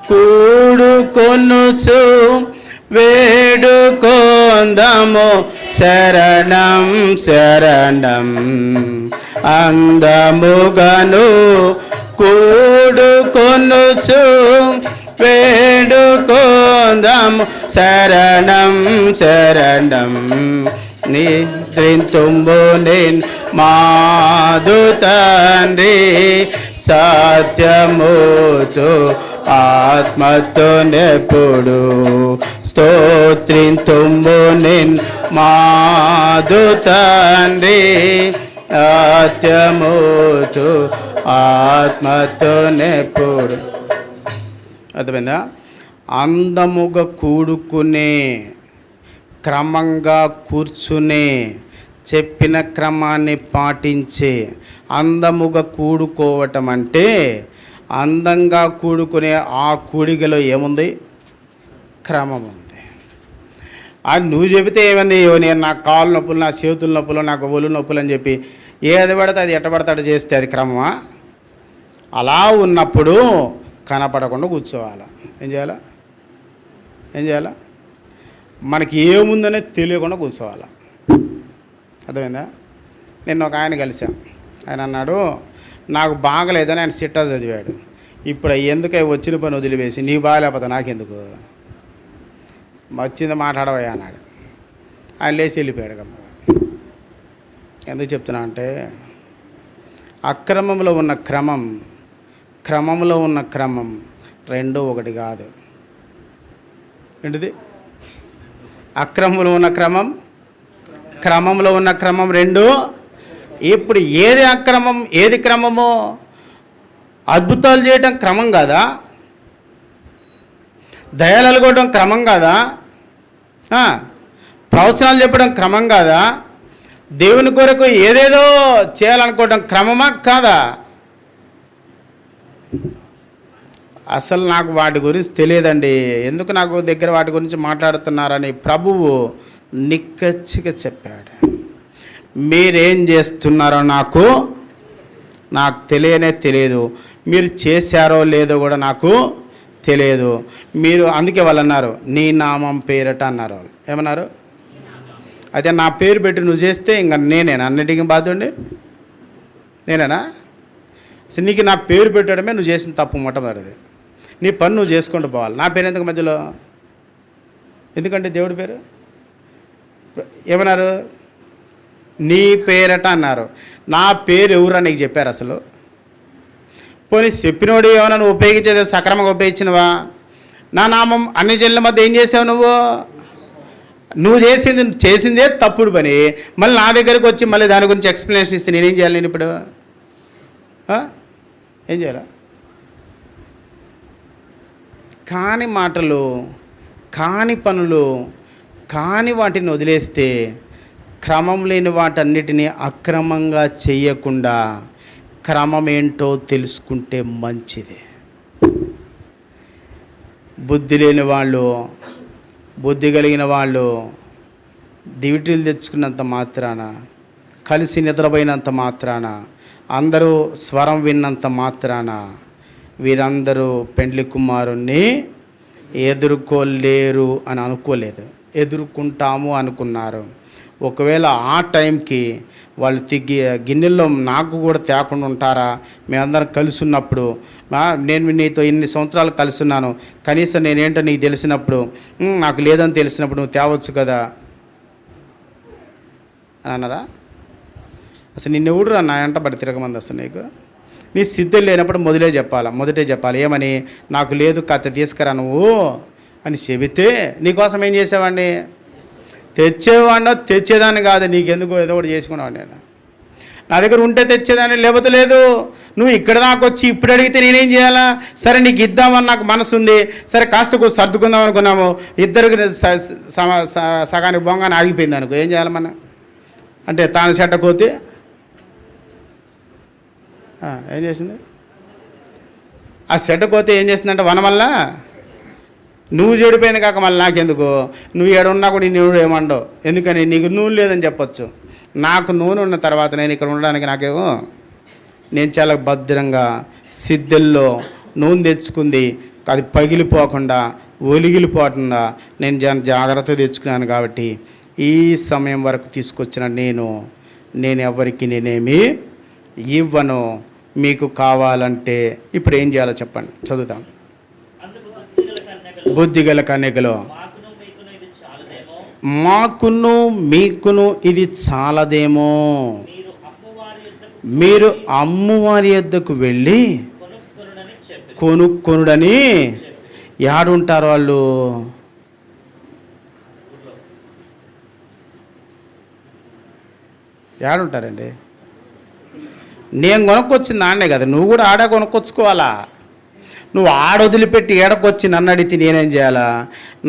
కూడుకొనుచు వేడుకొందము శరణం శరణం. అందముగను కూడుకొనుచు వేడుకొందము శరణం శరణం. నిద్రింతుము నేను మాదు తండ్రి సత్యముతో ఆత్మతో నెప్పుడు స్తోత్రింతుము నేను మాదు తండ్రి సత్యముతో ఆత్మతో నెప్పుడు. అర్థమైందా? అందముగా కూడుకునే, క్రమంగా కూర్చునే, చెప్పిన క్రమాన్ని పాటించే. అందముగా కూడుకోవటం అంటే అందంగా కూడుకునే ఆ కూడికలో ఏముంది? క్రమం ఉంది. అది నువ్వు చెబితే ఏమంది, నేను నాకు కాళ్ళు నొప్పులు, నా చేతుల నొప్పులు, నాకు ఒళ్ళు నొప్పులు అని చెప్పి ఏది పడితే అది ఎట్టబడతాడు చేస్తే అది క్రమమా? అలా ఉన్నప్పుడు కనపడకుండా కూర్చోవాలా. ఏం చేయాలా? మనకి ఏముందనే తెలియకుండా కూర్చోవాలా. అర్థమైందా? నిన్న ఒక ఆయన కలిసాం. ఆయన అన్నాడు, నాకు బాగలేదని ఆయన సిట్టా చదివాడు. ఇప్పుడు ఎందుకు వచ్చిన పని వదిలివేసి నీకు బాగలేకపోతే నాకెందుకు, వచ్చింది మాట్లాడవయ్యా అన్నాడు. ఆయన లేచి వెళ్ళిపోయాడు గమ్మగా. ఎందుకు చెప్తున్నా అంటే, అక్రమంలో ఉన్న క్రమం, క్రమంలో ఉన్న క్రమం రెండూ ఒకటి కాదు. ఏంటిది? అక్రమంలో ఉన్న క్రమం, క్రమంలో ఉన్న క్రమం రెండు. ఇప్పుడు ఏది అక్రమం, ఏది క్రమము? అద్భుతాలు చేయటం క్రమం కాదా? దయలు అలుగొట్టడం క్రమం కాదా? ప్రవచనాలు చెప్పడం క్రమం కాదా? దేవుని కొరకు ఏదేదో చేయాలనుకోవడం క్రమమా కాదా? అసలు నాకు వాటి గురించి తెలియదండి, ఎందుకు నాకు దగ్గర వాటి గురించి మాట్లాడుతున్నారని ప్రభువు నిక్కచ్చిగా చెప్పాడు. మీరేం చేస్తున్నారో నాకు తెలియనే తెలియదు, మీరు చేశారో లేదో కూడా నాకు తెలియదు. మీరు అందుకే వాళ్ళు అన్నారు, నీ నామం పేరట అన్నారు. వాళ్ళు ఏమన్నారు? అదే నా పేరు పెట్టి నువ్వు చేస్తే ఇంకా నేనేనా అన్నిటికీ బాధ్యుండి? నేనేనా? అసలు నీకు నా పేరు పెట్టడమే నువ్వు చేసిన తప్పు మొట్టమొదటిది. నీ పని నువ్వు చేసుకుంటూ పోవాలి. నా పేరు ఎందుకు మధ్యలో? ఎందుకంటే దేవుడి పేరు ఏమన్నారు? నీ పేరట అన్నారు. నా పేరు ఎవరా నీకు చెప్పారు అసలు? పోనీ చెప్పినోడు ఏమన్నా నువ్వు ఉపయోగించేది సక్రమంగా ఉపయోగించినవా? నా నామం అన్ని జనుల మధ్య ఏం చేసావు? నువ్వు చేసిందే తప్పుడు పని. మళ్ళీ నా దగ్గరకు వచ్చి మళ్ళీ దాని గురించి ఎక్స్ప్లెనేషన్ ఇస్తే నేనేం చేయాలి? నేను ఇప్పుడు ఏం చేయాలా? కాని మాటలు, కాని పనులు, కాని వాటిని వదిలేస్తే, క్రమం లేని వాటన్నిటినీ అక్రమంగా చేయకుండా క్రమం ఏంటో తెలుసుకుంటే మంచిది. బుద్ధి లేని వాళ్ళు, బుద్ధి కలిగిన వాళ్ళు డ్యూటీలు తెచ్చుకున్నంత మాత్రాన, కలిసి నిద్రపోయినంత మాత్రాన, అందరూ స్వరం విన్నంత మాత్రాన వీరందరూ పెండ్లి కుమారుణ్ణి ఎదుర్కోలేరు అని అనుకోలేదు. ఎదుర్కొంటాము అనుకున్నారు. ఒకవేళ ఆ టైంకి వాళ్ళు గిన్నెల్లో నాకు కూడా తేకుండా ఉంటారా? మేమందరం కలిసి ఉన్నప్పుడు, నేను నీతో ఇన్ని సంవత్సరాలు కలిసి ఉన్నాను, కనీసం నేనేంటో నీకు తెలిసినప్పుడు, నాకు లేదని తెలిసినప్పుడు నువ్వు తేవచ్చు కదా అని అన్నారా? అసలు నిన్నెవడు రా నా వెంట పడి తిరగమంది అసలు నీకు? నీ సిద్ధం లేనప్పుడు మొదటే చెప్పాలి. ఏమని? నాకు లేదు, కత్తి తీసుకురా నువ్వు అని చెబితే నీకోసం ఏం చేసేవాడిని? తెచ్చేవాడినో తెచ్చేదాన్ని కాదు, నీకెందుకు ఏదో ఒకటి చేసుకునేవాడిని. నేను నా దగ్గర ఉంటే తెచ్చేదాన్ని, లేకపోతే లేదు. నువ్వు ఇక్కడ దాకా వచ్చి ఇప్పుడు అడిగితే నేనేం చేయాలా? సరే నీకు ఇద్దామని నాకు మనసు ఉంది, సరే కాస్త సర్దుకుందాం అనుకున్నాము, ఇద్దరికి సగానికి బొంగానే ఆగిపోయింది అనుకో, ఏం చేయాలి మనం? అంటే తాను చెట్టకోతే ఏం చేసింది? ఆ చెట్టకోతే ఏం చేసిందంటే వనం వల్ల నువ్వు చెడిపోయింది కాక మళ్ళీ నాకెందుకు? నువ్వు ఏడున్నా కూడా నువ్వు ఏమండవు, ఎందుకని? నీకు నూనె లేదని చెప్పొచ్చు. నాకు నూనె ఉన్న తర్వాత నేను ఇక్కడ ఉండడానికి నాకేమో నేను చాలా భద్రంగా సిద్ధుల్లో నూనె తెచ్చుకుంది, అది పగిలిపోకుండా ఒలిగిలిపోకుండా నేను జాగ్రత్తగా తెచ్చుకున్నాను. కాబట్టి ఈ సమయం వరకు తీసుకొచ్చిన నేను ఎవరికి నేనేమి ఇవ్వను. మీకు కావాలంటే ఇప్పుడు ఏం చేయాలో చెప్పండి, చదువుతాం. బుద్ధిగల కన్యకలో మాకును మీకును ఇది చాలదేమో, మీరు అమ్మవారి యొద్దకు వెళ్ళి కొనుక్కొనుడని. యాడుంటారు వాళ్ళు? యాడుంటారండి? నేను కొనుక్కొచ్చింది ఆడనే కదా, నువ్వు కూడా ఆడ కొనుక్కొచ్చుకోవాలా. నువ్వు ఆడొదిలిపెట్టి ఏడకొచ్చి నన్ను అడిగితే నేనేం చేయాలా?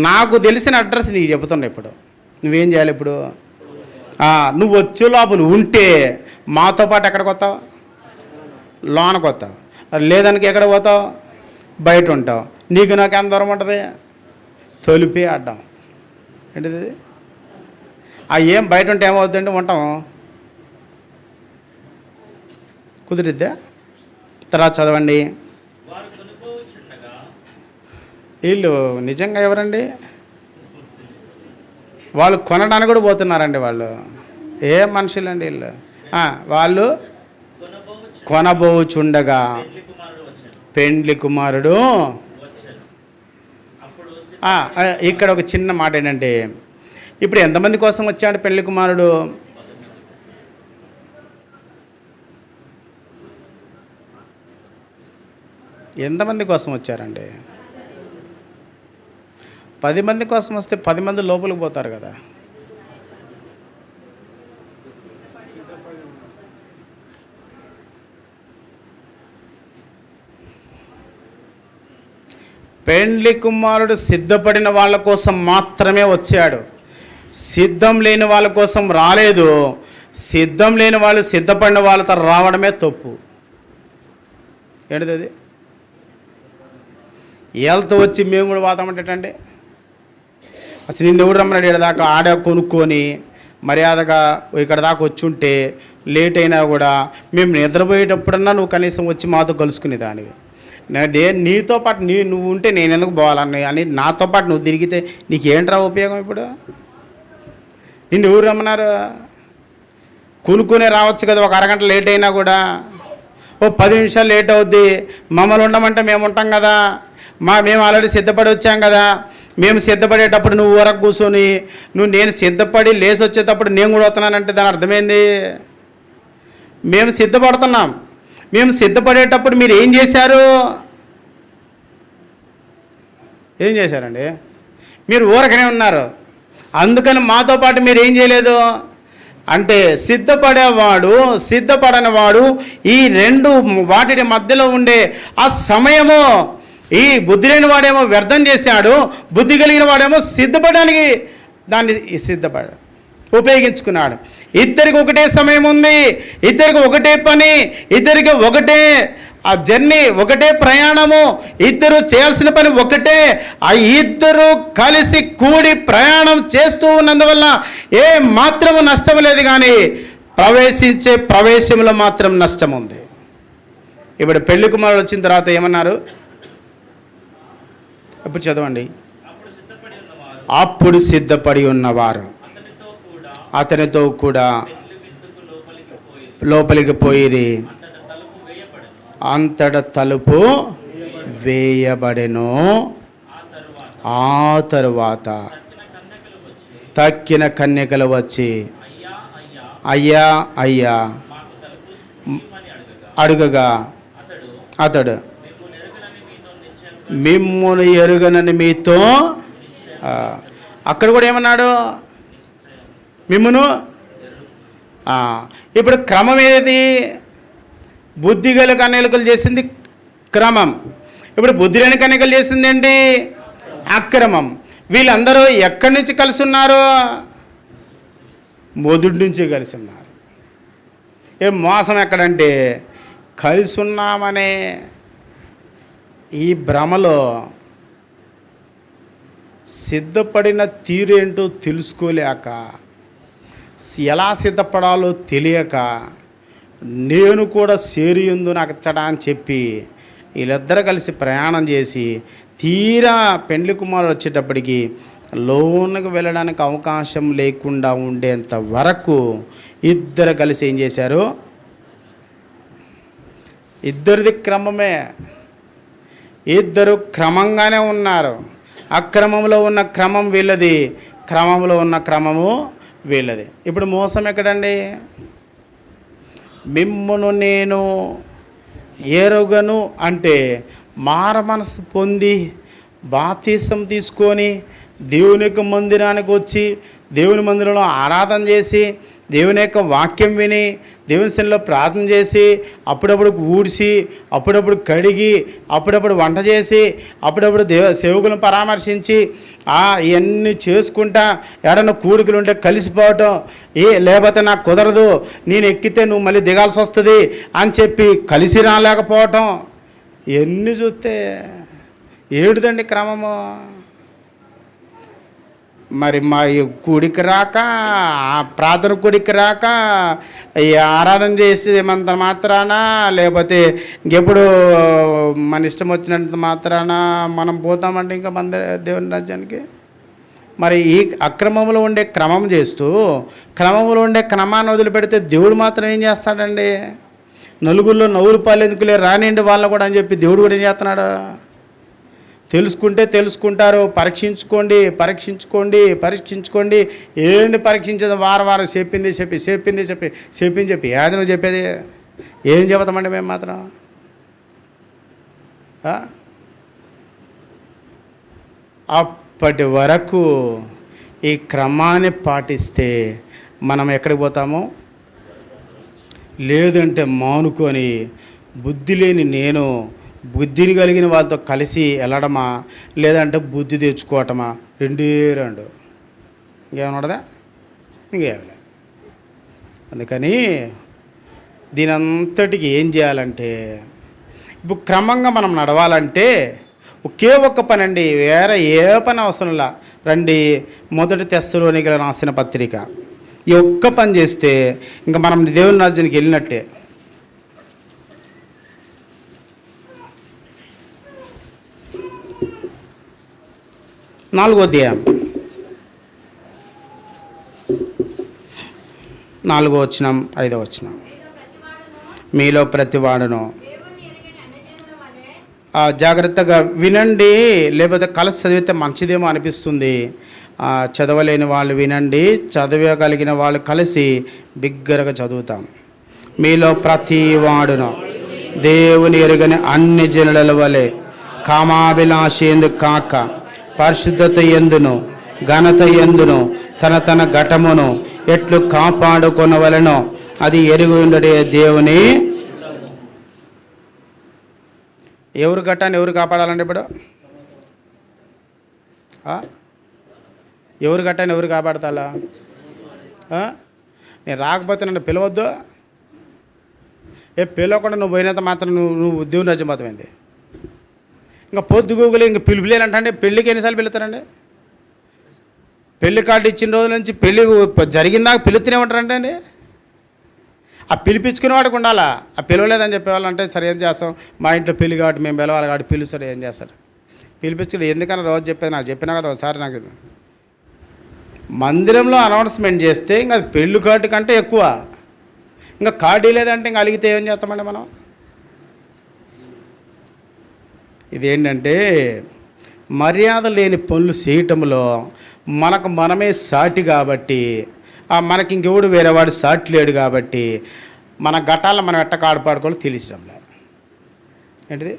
నాకు తెలిసిన అడ్రస్ నీకు చెబుతున్నా. ఇప్పుడు నువ్వేం చేయాలి? ఇప్పుడు నువ్వు వచ్చే లోపల ఉంటే మాతో పాటు ఎక్కడికి వస్తావు? లోనకు వస్తావు. లేదానికి ఎక్కడ పోతావు? బయట ఉంటావు. నీకు నాకు ఎంత దూరం ఉంటుంది? తొలిపి అడ్డం. ఏంటిది? ఏం బయట ఉంటే ఏమవుతుందంటే ఉంటాం, కుదిరిద్దా? తర్వాత చదవండి. వీళ్ళు నిజంగా ఎవరండి? వాళ్ళు కొనడానికి కూడా పోతున్నారండి. వాళ్ళు ఏ మనుషులండి వీళ్ళు? వాళ్ళు కొనబోచుండగా పెండ్లి కుమారుడు. ఇక్కడ ఒక చిన్న మాట ఏంటంటే, ఇప్పుడు ఎంతమంది కోసం వచ్చాడు పెండ్లి కుమారుడు? ఎంతమంది కోసం వచ్చారండి? 10 మంది కోసం వస్తే 10 మంది లోపలికి పోతారు కదా. పెండ్లి కుమారుడు సిద్ధపడిన వాళ్ళ కోసం మాత్రమే వచ్చాడు, సిద్ధం లేని వాళ్ళ కోసం రాలేదు. సిద్ధం లేని వాళ్ళు సిద్ధపడిన వాళ్ళతో రావడమే తప్పు. ఏంటిది అది? వీళ్ళతో వచ్చి మేము కూడా పోతామంటేటండి. అసలు నిన్ను ఎవరు రమ్మన్నాడు? ఇక్కడ దాకా ఆడ కొనుక్కొని మర్యాదగా ఇక్కడ దాకా వచ్చి ఉంటే లేట్ అయినా కూడా మేము నిద్రపోయేటప్పుడన్నా నువ్వు కనీసం వచ్చి మాతో కలుసుకునేదానివి. నీతో పాటు నువ్వు ఉంటే నేను ఎందుకు పోవాలని అని నాతో పాటు నువ్వు తిరిగితే నీకేంట్రా ఉపయోగం? ఇప్పుడు నిన్ను ఎవరు రమ్మన్నారు? కొనుక్కునే రావచ్చు కదా, ఒక అరగంట లేట్ అయినా కూడా. 10 నిమిషాలు లేట్ అవుద్ది, మమ్మల్ని ఉండమంటే మేము ఉంటాం కదా, మేము ఆల్రెడీ సిద్ధపడి వచ్చాం కదా. మేము సిద్ధపడేటప్పుడు నువ్వు ఊరకు కూర్చొని నేను సిద్ధపడి లేచి వచ్చేటప్పుడు నేను కూడా వస్తున్నానంటే దాని అర్థమైంది? మేము సిద్ధపడుతున్నాం. మేము సిద్ధపడేటప్పుడు మీరు ఏం చేశారు? ఏం చేశారండి? మీరు ఊరకనే ఉన్నారు. అందుకని మాతో పాటు మీరు ఏం చేయలేదు అంటే, సిద్ధపడేవాడు సిద్ధపడని వాడు ఈ రెండు వాటి మధ్యలో ఉండే ఆ సమయము, ఈ బుద్ధి లేని వాడేమో వ్యర్థం చేశాడు, బుద్ధి కలిగిన వాడేమో సిద్ధపడడానికి దాన్ని ఉపయోగించుకున్నాడు. ఇద్దరికి ఒకటే సమయం ఉంది, ఇద్దరికి ఒకటే పని, ఇద్దరికి ఒకటే ఆ జర్నీ, ఒకటే ప్రయాణము, ఇద్దరు చేయాల్సిన పని ఒకటే. ఆ ఇద్దరు కలిసి కూడి ప్రయాణం చేస్తూ ఉన్నందువల్ల ఏ మాత్రము నష్టం లేదు, కానీ ప్రవేశించే ప్రవేశంలో మాత్రం నష్టం ఉంది. ఇప్పుడు పెళ్లి కుమారుడు వచ్చిన తర్వాత ఏమన్నారు? ఇప్పుడు చదవండి. అప్పుడు సిద్ధపడి ఉన్నవారు అతనితో కూడా లోపలికి పోయిరి. అంతట తలుపు వేయబడెను. ఆ తరువాత తక్కిన కన్యకలు వచ్చి, అయ్యా అయ్యా అడుగగా అతడు మిమ్మును ఎరుగనని మీతో అక్కడ కూడా ఏమన్నాడు? మిమ్మును. ఇప్పుడు క్రమం ఏది? బుద్ధి గల కన్యకలు చేసింది క్రమం. ఇప్పుడు బుద్ధి లేని కన్యకలు చేసింది ఏంటి? అక్రమం. వీళ్ళందరూ ఎక్కడి నుంచి కలిసి ఉన్నారు? మొదటి నుంచి కలిసి ఉన్నారు. ఏం మోసం ఎక్కడంటే కలిసి ఉన్నామనే ఈ భ్రమలో సిద్ధపడిన తీరేంటో తెలుసుకోలేక, ఎలా సిద్ధపడాలో తెలియక, నేను కూడా సేరియుందు నాకు ఇచ్చడా అని చెప్పి వీళ్ళిద్దరూ కలిసి ప్రయాణం చేసి తీరా పెండ్లి కుమారుడు వచ్చేటప్పటికి లోనికి వెళ్ళడానికి అవకాశం లేకుండా ఉండేంత వరకు ఇద్దరు కలిసి ఏం చేశారు? ఇద్దరిది క్రమమే. ఇద్దరు క్రమంగానే ఉన్నారు. అక్రమంలో ఉన్న క్రమం వీళ్ళది, క్రమంలో ఉన్న క్రమము వీళ్ళది. ఇప్పుడు మోసం ఎక్కడండి? మిమ్మును నేను ఎరుగను అంటే మార మనసు పొంది బాప్తీసం తీసుకొని దేవుని యొక్క మందిరానికి వచ్చి దేవుని మందిరంలో ఆరాధన చేసి దేవుని యొక్క వాక్యం విని దేవుని సన్నిధిలో ప్రార్థన చేసి అప్పుడప్పుడు ఊడ్చి అప్పుడప్పుడు కడిగి అప్పుడప్పుడు వంట చేసి అప్పుడప్పుడు సేవకులను పరామర్శించి ఇవన్నీ చేసుకుంటా ఏడన్నా కూడికలు ఉంటే కలిసిపోవటం, లేకపోతే నాకు కుదరదు నేను ఎక్కితే నువ్వు మళ్ళీ దిగాల్సి వస్తుంది అని చెప్పి కలిసి రాలేకపోవటం, ఎన్ని చూస్తే ఏడుదండి క్రమము. మరి మా కూడికి రాక, ప్రార్థన కూడికి రాక, ఈ ఆరాధన చేసేమంత మాత్రాన, లేకపోతే ఇంకెప్పుడు మన ఇష్టం వచ్చినంత మాత్రాన మనం పోతామంటే ఇంకా మన దేవుని రాజ్యానికి. మరి ఈ అక్రమంలో ఉండే క్రమం చేస్తూ క్రమంలో ఉండే క్రమాన్ని వదిలిపెడితే దేవుడు మాత్రం ఏం చేస్తాడండి? నలుగురిలో నవ్వులు పాలు ఎందుకులే రానిండి వాళ్ళని కూడా అని చెప్పి దేవుడు కూడా ఏం చేస్తున్నాడు? తెలుసుకుంటే తెలుసుకుంటారు, పరీక్షించుకోండి. ఏంది పరీక్షించేది? వారం చెప్పింది చెప్పి ఏది నువ్వు చెప్పేది? ఏం చెబుతామండి మేము మాత్రం? అప్పటి వరకు ఈ క్రమాన్ని పాటిస్తే మనం ఎక్కడికి పోతాము? లేదంటే మానుకొని బుద్ధి లేని నేను బుద్ధిని కలిగిన వాళ్ళతో కలిసి వెళ్ళడమా, లేదంటే బుద్ధి తెచ్చుకోవటమా? రెండే రెండు. ఇంకేమైనా ఉండదా? ఇంకేమలేదు. అందుకని దీని అంతటికి ఏం చేయాలంటే, ఇప్పుడు క్రమంగా మనం నడవాలంటే ఒకే ఒక్క పని అండి, వేరే ఏ పని అవసరంలా. రండి, మొదటి తెస్సలోనికీయులకు రాసిన పత్రిక. ఈ ఒక్క పని చేస్తే ఇంకా మనం దేవుని రాజ్యానికి వెళ్ళినట్టే. 4వ అధ్యాయం 4వ వచనం 5వ వచనం. మీలో ప్రతివాడును జాగ్రత్తగా వినండి, లేకపోతే కలిసి చదివితే మంచిదేమో అనిపిస్తుంది. చదవలేని వాళ్ళు వినండి, చదవగలిగిన వాళ్ళు కలిసి బిగ్గరగా చదువుతాం. మీలో ప్రతివాడును దేవుని ఎరుగని అన్ని జనుల వలె కామాభిలాష ఎందుకు కాక పరిశుద్ధత ఎందును ఘనత ఎందును తన ఘటమును ఎట్లు కాపాడుకొనవలెనో అది ఎరుగు ఉండడే దేవుని. ఎవరు ఘటాన్ని ఎవరు కాపాడాలండి? ఇప్పుడు ఎవరు ఘటాన్ని ఎవరు కాపాడతాలా? నేను రాకపోతే నన్ను పిలవద్దు. పిలవకుండా నువ్వు పోయినంత మాత్రం నువ్వు దేవుని రాజ్యం మాత్రమైంది. ఇంకా పొద్దుగూగులు ఇంక పిలుపులేనంటే పెళ్ళికి ఎన్నిసార్లు పిలుస్తారండి? పెళ్లి కార్డు ఇచ్చిన రోజు నుంచి పెళ్ళి జరిగిందాక పిలుస్తూనే ఉంటారంటే అండి. ఆ పిలిపించుకునేవాడికి ఉండాలా. ఆ పిలవలేదని చెప్పేవాళ్ళంటే సరే ఏం చేస్తాం, మా ఇంట్లో పెళ్లి కాబట్టి మేము పిలవాలి కాబట్టి పిలుస్తాడు. ఏం చేస్తాడు? పిలిపించడు. ఎందుకన్నా రోజు చెప్పేది నాకు చెప్పినా కదా ఒకసారి. నాకు మందిరంలో అనౌన్స్మెంట్ చేస్తే ఇంకా పెళ్ళి కార్డు కంటే ఎక్కువ. ఇంకా కార్డు లేదంటే ఇంకా అలిగితే ఏం చేస్తామండి మనం? ఇదేంటంటే మర్యాద లేని పనులు చేయటంలో మనకు మనమే సాటి కాబట్టి, మనకి ఇంకెవడు వేరేవాడు సాటి లేడు కాబట్టి మన ఘటాలను మనం ఎట్ట కాపాడుకోవాలో తెలియడం లేదు. ఏంటిది?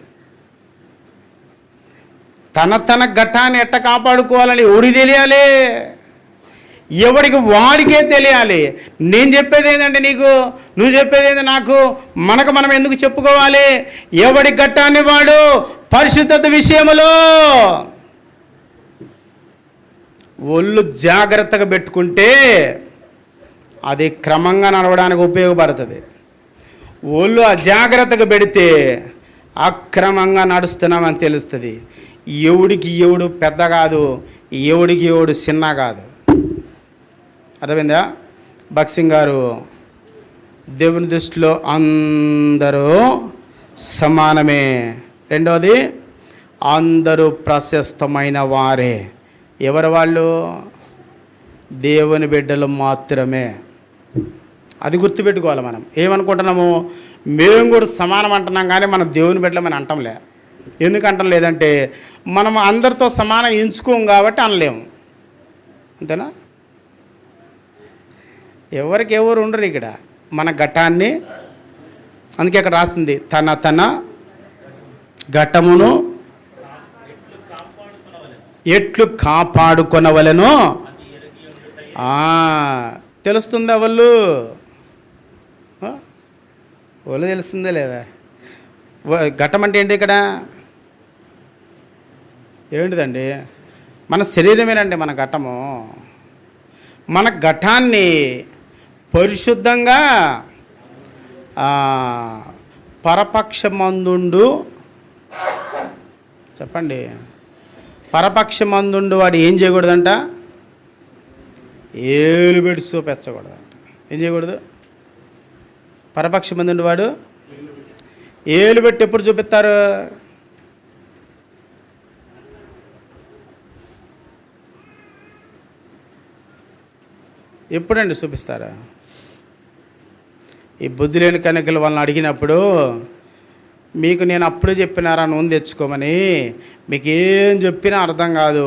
తన ఘటాన్ని ఎట్ట కాపాడుకోవాలని ఎవడికి తెలియాలి? ఎవడికి వాడికే తెలియాలి. నేను చెప్పేది ఏంటంటే నీకు, నువ్వు చెప్పేది ఏంటంటే నాకు, మనకు మనం ఎందుకు చెప్పుకోవాలి? ఎవడి ఘట్టాన్ని వాడు పరిశుద్ధత విషయంలో ఒళ్ళు జాగ్రత్తగా పెట్టుకుంటే అది క్రమంగా నడవడానికి ఉపయోగపడుతుంది. ఒళ్ళు అజాగ్రత్తగా పెడితే అక్రమంగా నడుస్తున్నామని తెలుస్తుంది. ఎవడికి ఎవడు పెద్ద కాదు, ఎవడికి ఎవడు చిన్న కాదు. అర్థమైందా? భక్సింగ్ గారు, దేవుని దృష్టిలో అందరూ సమానమే. రెండవది, అందరూ ప్రశస్తమైన వారే. ఎవరు వాళ్ళు? దేవుని బిడ్డలు మాత్రమే. అది గుర్తుపెట్టుకోవాలి. మనం ఏమనుకుంటున్నాము? మేము కూడా సమానం అంటున్నాం, కానీ మనం దేవుని బిడ్డలమని అంటంలే. ఎందుకు అంటం లేదంటే మనం అందరితో సమానం ఎంచుకోం కాబట్టి అనలేము. అంతేనా? ఎవరికి ఎవరు ఉండరు ఇక్కడ మన ఘటాన్ని. అందుకే అక్కడ రాసింది, తన ఘటమును ఎట్లు కాపాడుకొనవలెను. తెలుస్తుందా? వాళ్ళు తెలుస్తుందా లేదా? ఘటం అంటే ఏంటి ఇక్కడ? ఏంటిదండి? మన శరీరమేనండి మన ఘటము. మన ఘటాన్ని పరిశుద్ధంగా పరపక్షమందుండు, చెప్పండి, పరపక్షమందుండు వాడు ఏం చేయకూడదంట? ఏలు పెట్టి చూపించకూడదంట. ఏం చేయకూడదు? పరపక్షమందుండు వాడు ఏలు పెట్టి ఎప్పుడు చూపిస్తారు? ఎప్పుడండి చూపిస్తారా? ఈ బుద్ధి లేని కనికలు వాళ్ళని అడిగినప్పుడు, మీకు నేను అప్పుడే చెప్పినారా నూనె తెచ్చుకోమని, మీకు ఏం చెప్పినా అర్థం కాదు,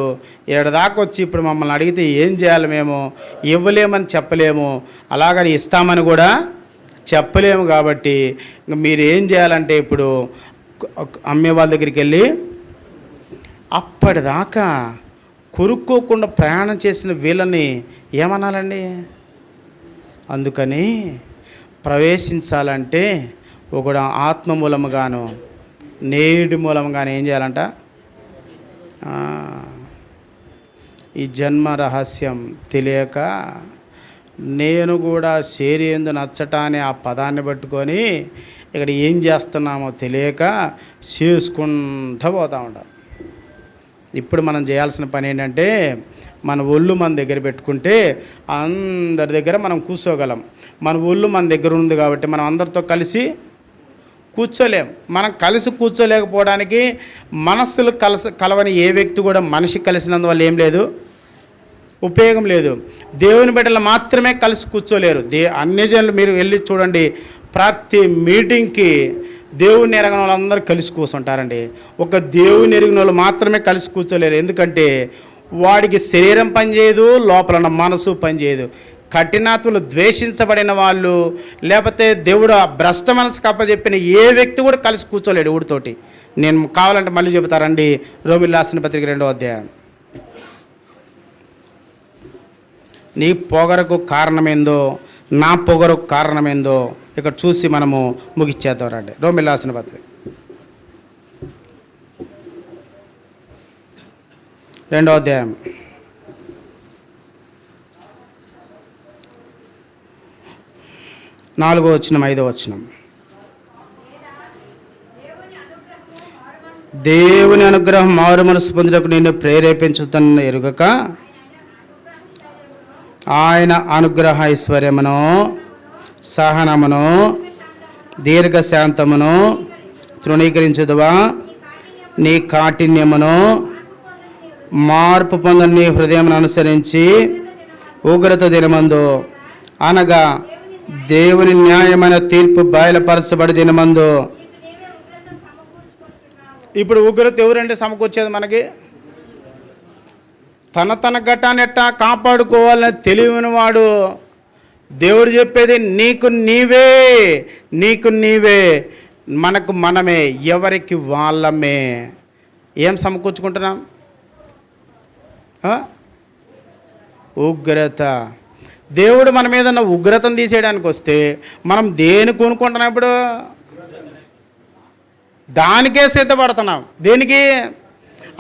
ఏడదాకా వచ్చి ఇప్పుడు మమ్మల్ని అడిగితే ఏం చేయాలి? మేము ఇవ్వలేమని చెప్పలేము, అలాగని ఇస్తామని కూడా చెప్పలేము. కాబట్టి మీరు ఏం చేయాలంటే ఇప్పుడు అమ్మే వాళ్ళ దగ్గరికి వెళ్ళి అప్పటిదాకా కొనుక్కోకుండా ప్రయాణం చేసిన వీళ్ళని ఏమనాలండి? అందుకని ప్రవేశించాలంటే ఒకడు ఆత్మ మూలముగాను నేడు మూలముగాను ఏం చేయాలంట? ఈ జన్మ రహస్యం తెలియక నేను కూడా సేరియందు నచ్చట అనే ఆ పదాన్ని పట్టుకొని ఇక్కడ ఏం చేస్తున్నామో తెలియక చేసుకుంటూ పోతూ ఉంటాం. ఇప్పుడు మనం చేయాల్సిన పని ఏంటంటే, మన ఒళ్ళు మన దగ్గర పెట్టుకుంటే అందరి దగ్గర మనం కూర్చోగలం. మన ఒళ్ళు మన దగ్గర ఉంది కాబట్టి మనం అందరితో కలిసి కూర్చోలేం. మనం కలిసి కూర్చోలేకపోవడానికి మనస్సులు కలవని ఏ వ్యక్తి కూడా మనిషి కలిసినందువల్ల ఏం లేదు, ఉపయోగం లేదు. దేవుని బిడ్డలు మాత్రమే కలిసి కూర్చోలేరు. అన్ని జనులు మీరు వెళ్ళి చూడండి, ప్రతి మీటింగ్కి దేవుని ఎరగిన వాళ్ళందరూ కలిసి కూర్చుంటారండి. ఒక దేవుని ఎరిగిన వాళ్ళు మాత్రమే కలిసి కూర్చోలేరు. ఎందుకంటే వాడికి శరీరం పనిచేయదు, లోపల ఉన్న మనసు పనిచేయదు. కఠినాత్మలు ద్వేషించబడిన వాళ్ళు, లేకపోతే దేవుడు భ్రష్ట మనసు కప్పచెప్పిన ఏ వ్యక్తి కూడా కలిసి కూర్చోలేడు ఊడితోటి. నేను కావాలంటే మళ్ళీ చెబుతారండి, రోమిల్లో రాసిన పత్రిక 2వ అధ్యాయం. నీ పొగరకు కారణమేందో, నా పొగరకు కారణమేందో ఇక్కడ చూసి మనము ముగిచ్చేద్దాం రండి. రోమిల్లో రాసిన పత్రిక 2వ అధ్యాయం 4వ వచనం 5వ వచనం. దేవుని అనుగ్రహం మారు మనసు పొందుటకు నిన్ను ప్రేరేపించుతున్న ఎరుగక ఆయన అనుగ్రహ ఐశ్వర్యమును, సహనమును, దీర్ఘశాంతమును తృణీకరించుదువా? నీ కాఠిన్యమును, మార్పు పొందని నీ హృదయమును అనుసరించి ఉగ్రత దినమందు, అనగా దేవుని న్యాయమైన తీర్పు బయలుపరచబడి దినమందు. ఇప్పుడు ఉగ్రత ఎవరంటే సమకూర్చేది మనకి? తన ఘటాన్ని ఎట్టా కాపాడుకోవాలని తెలియని వాడు దేవుడు చెప్పేది నీకు నీవే, నీకు నీవే, మనకు మనమే, ఎవరికి వాళ్ళమే. ఏం సమకూర్చుకుంటున్నాం? ఉగ్రత. దేవుడు మన మీద ఉన్న ఉగ్రతను తీసేయడానికి వస్తే మనం దేని కొనుక్కుంటున్నాం? ఇప్పుడు దానికే సిద్ధపడుతున్నాం. దేనికి?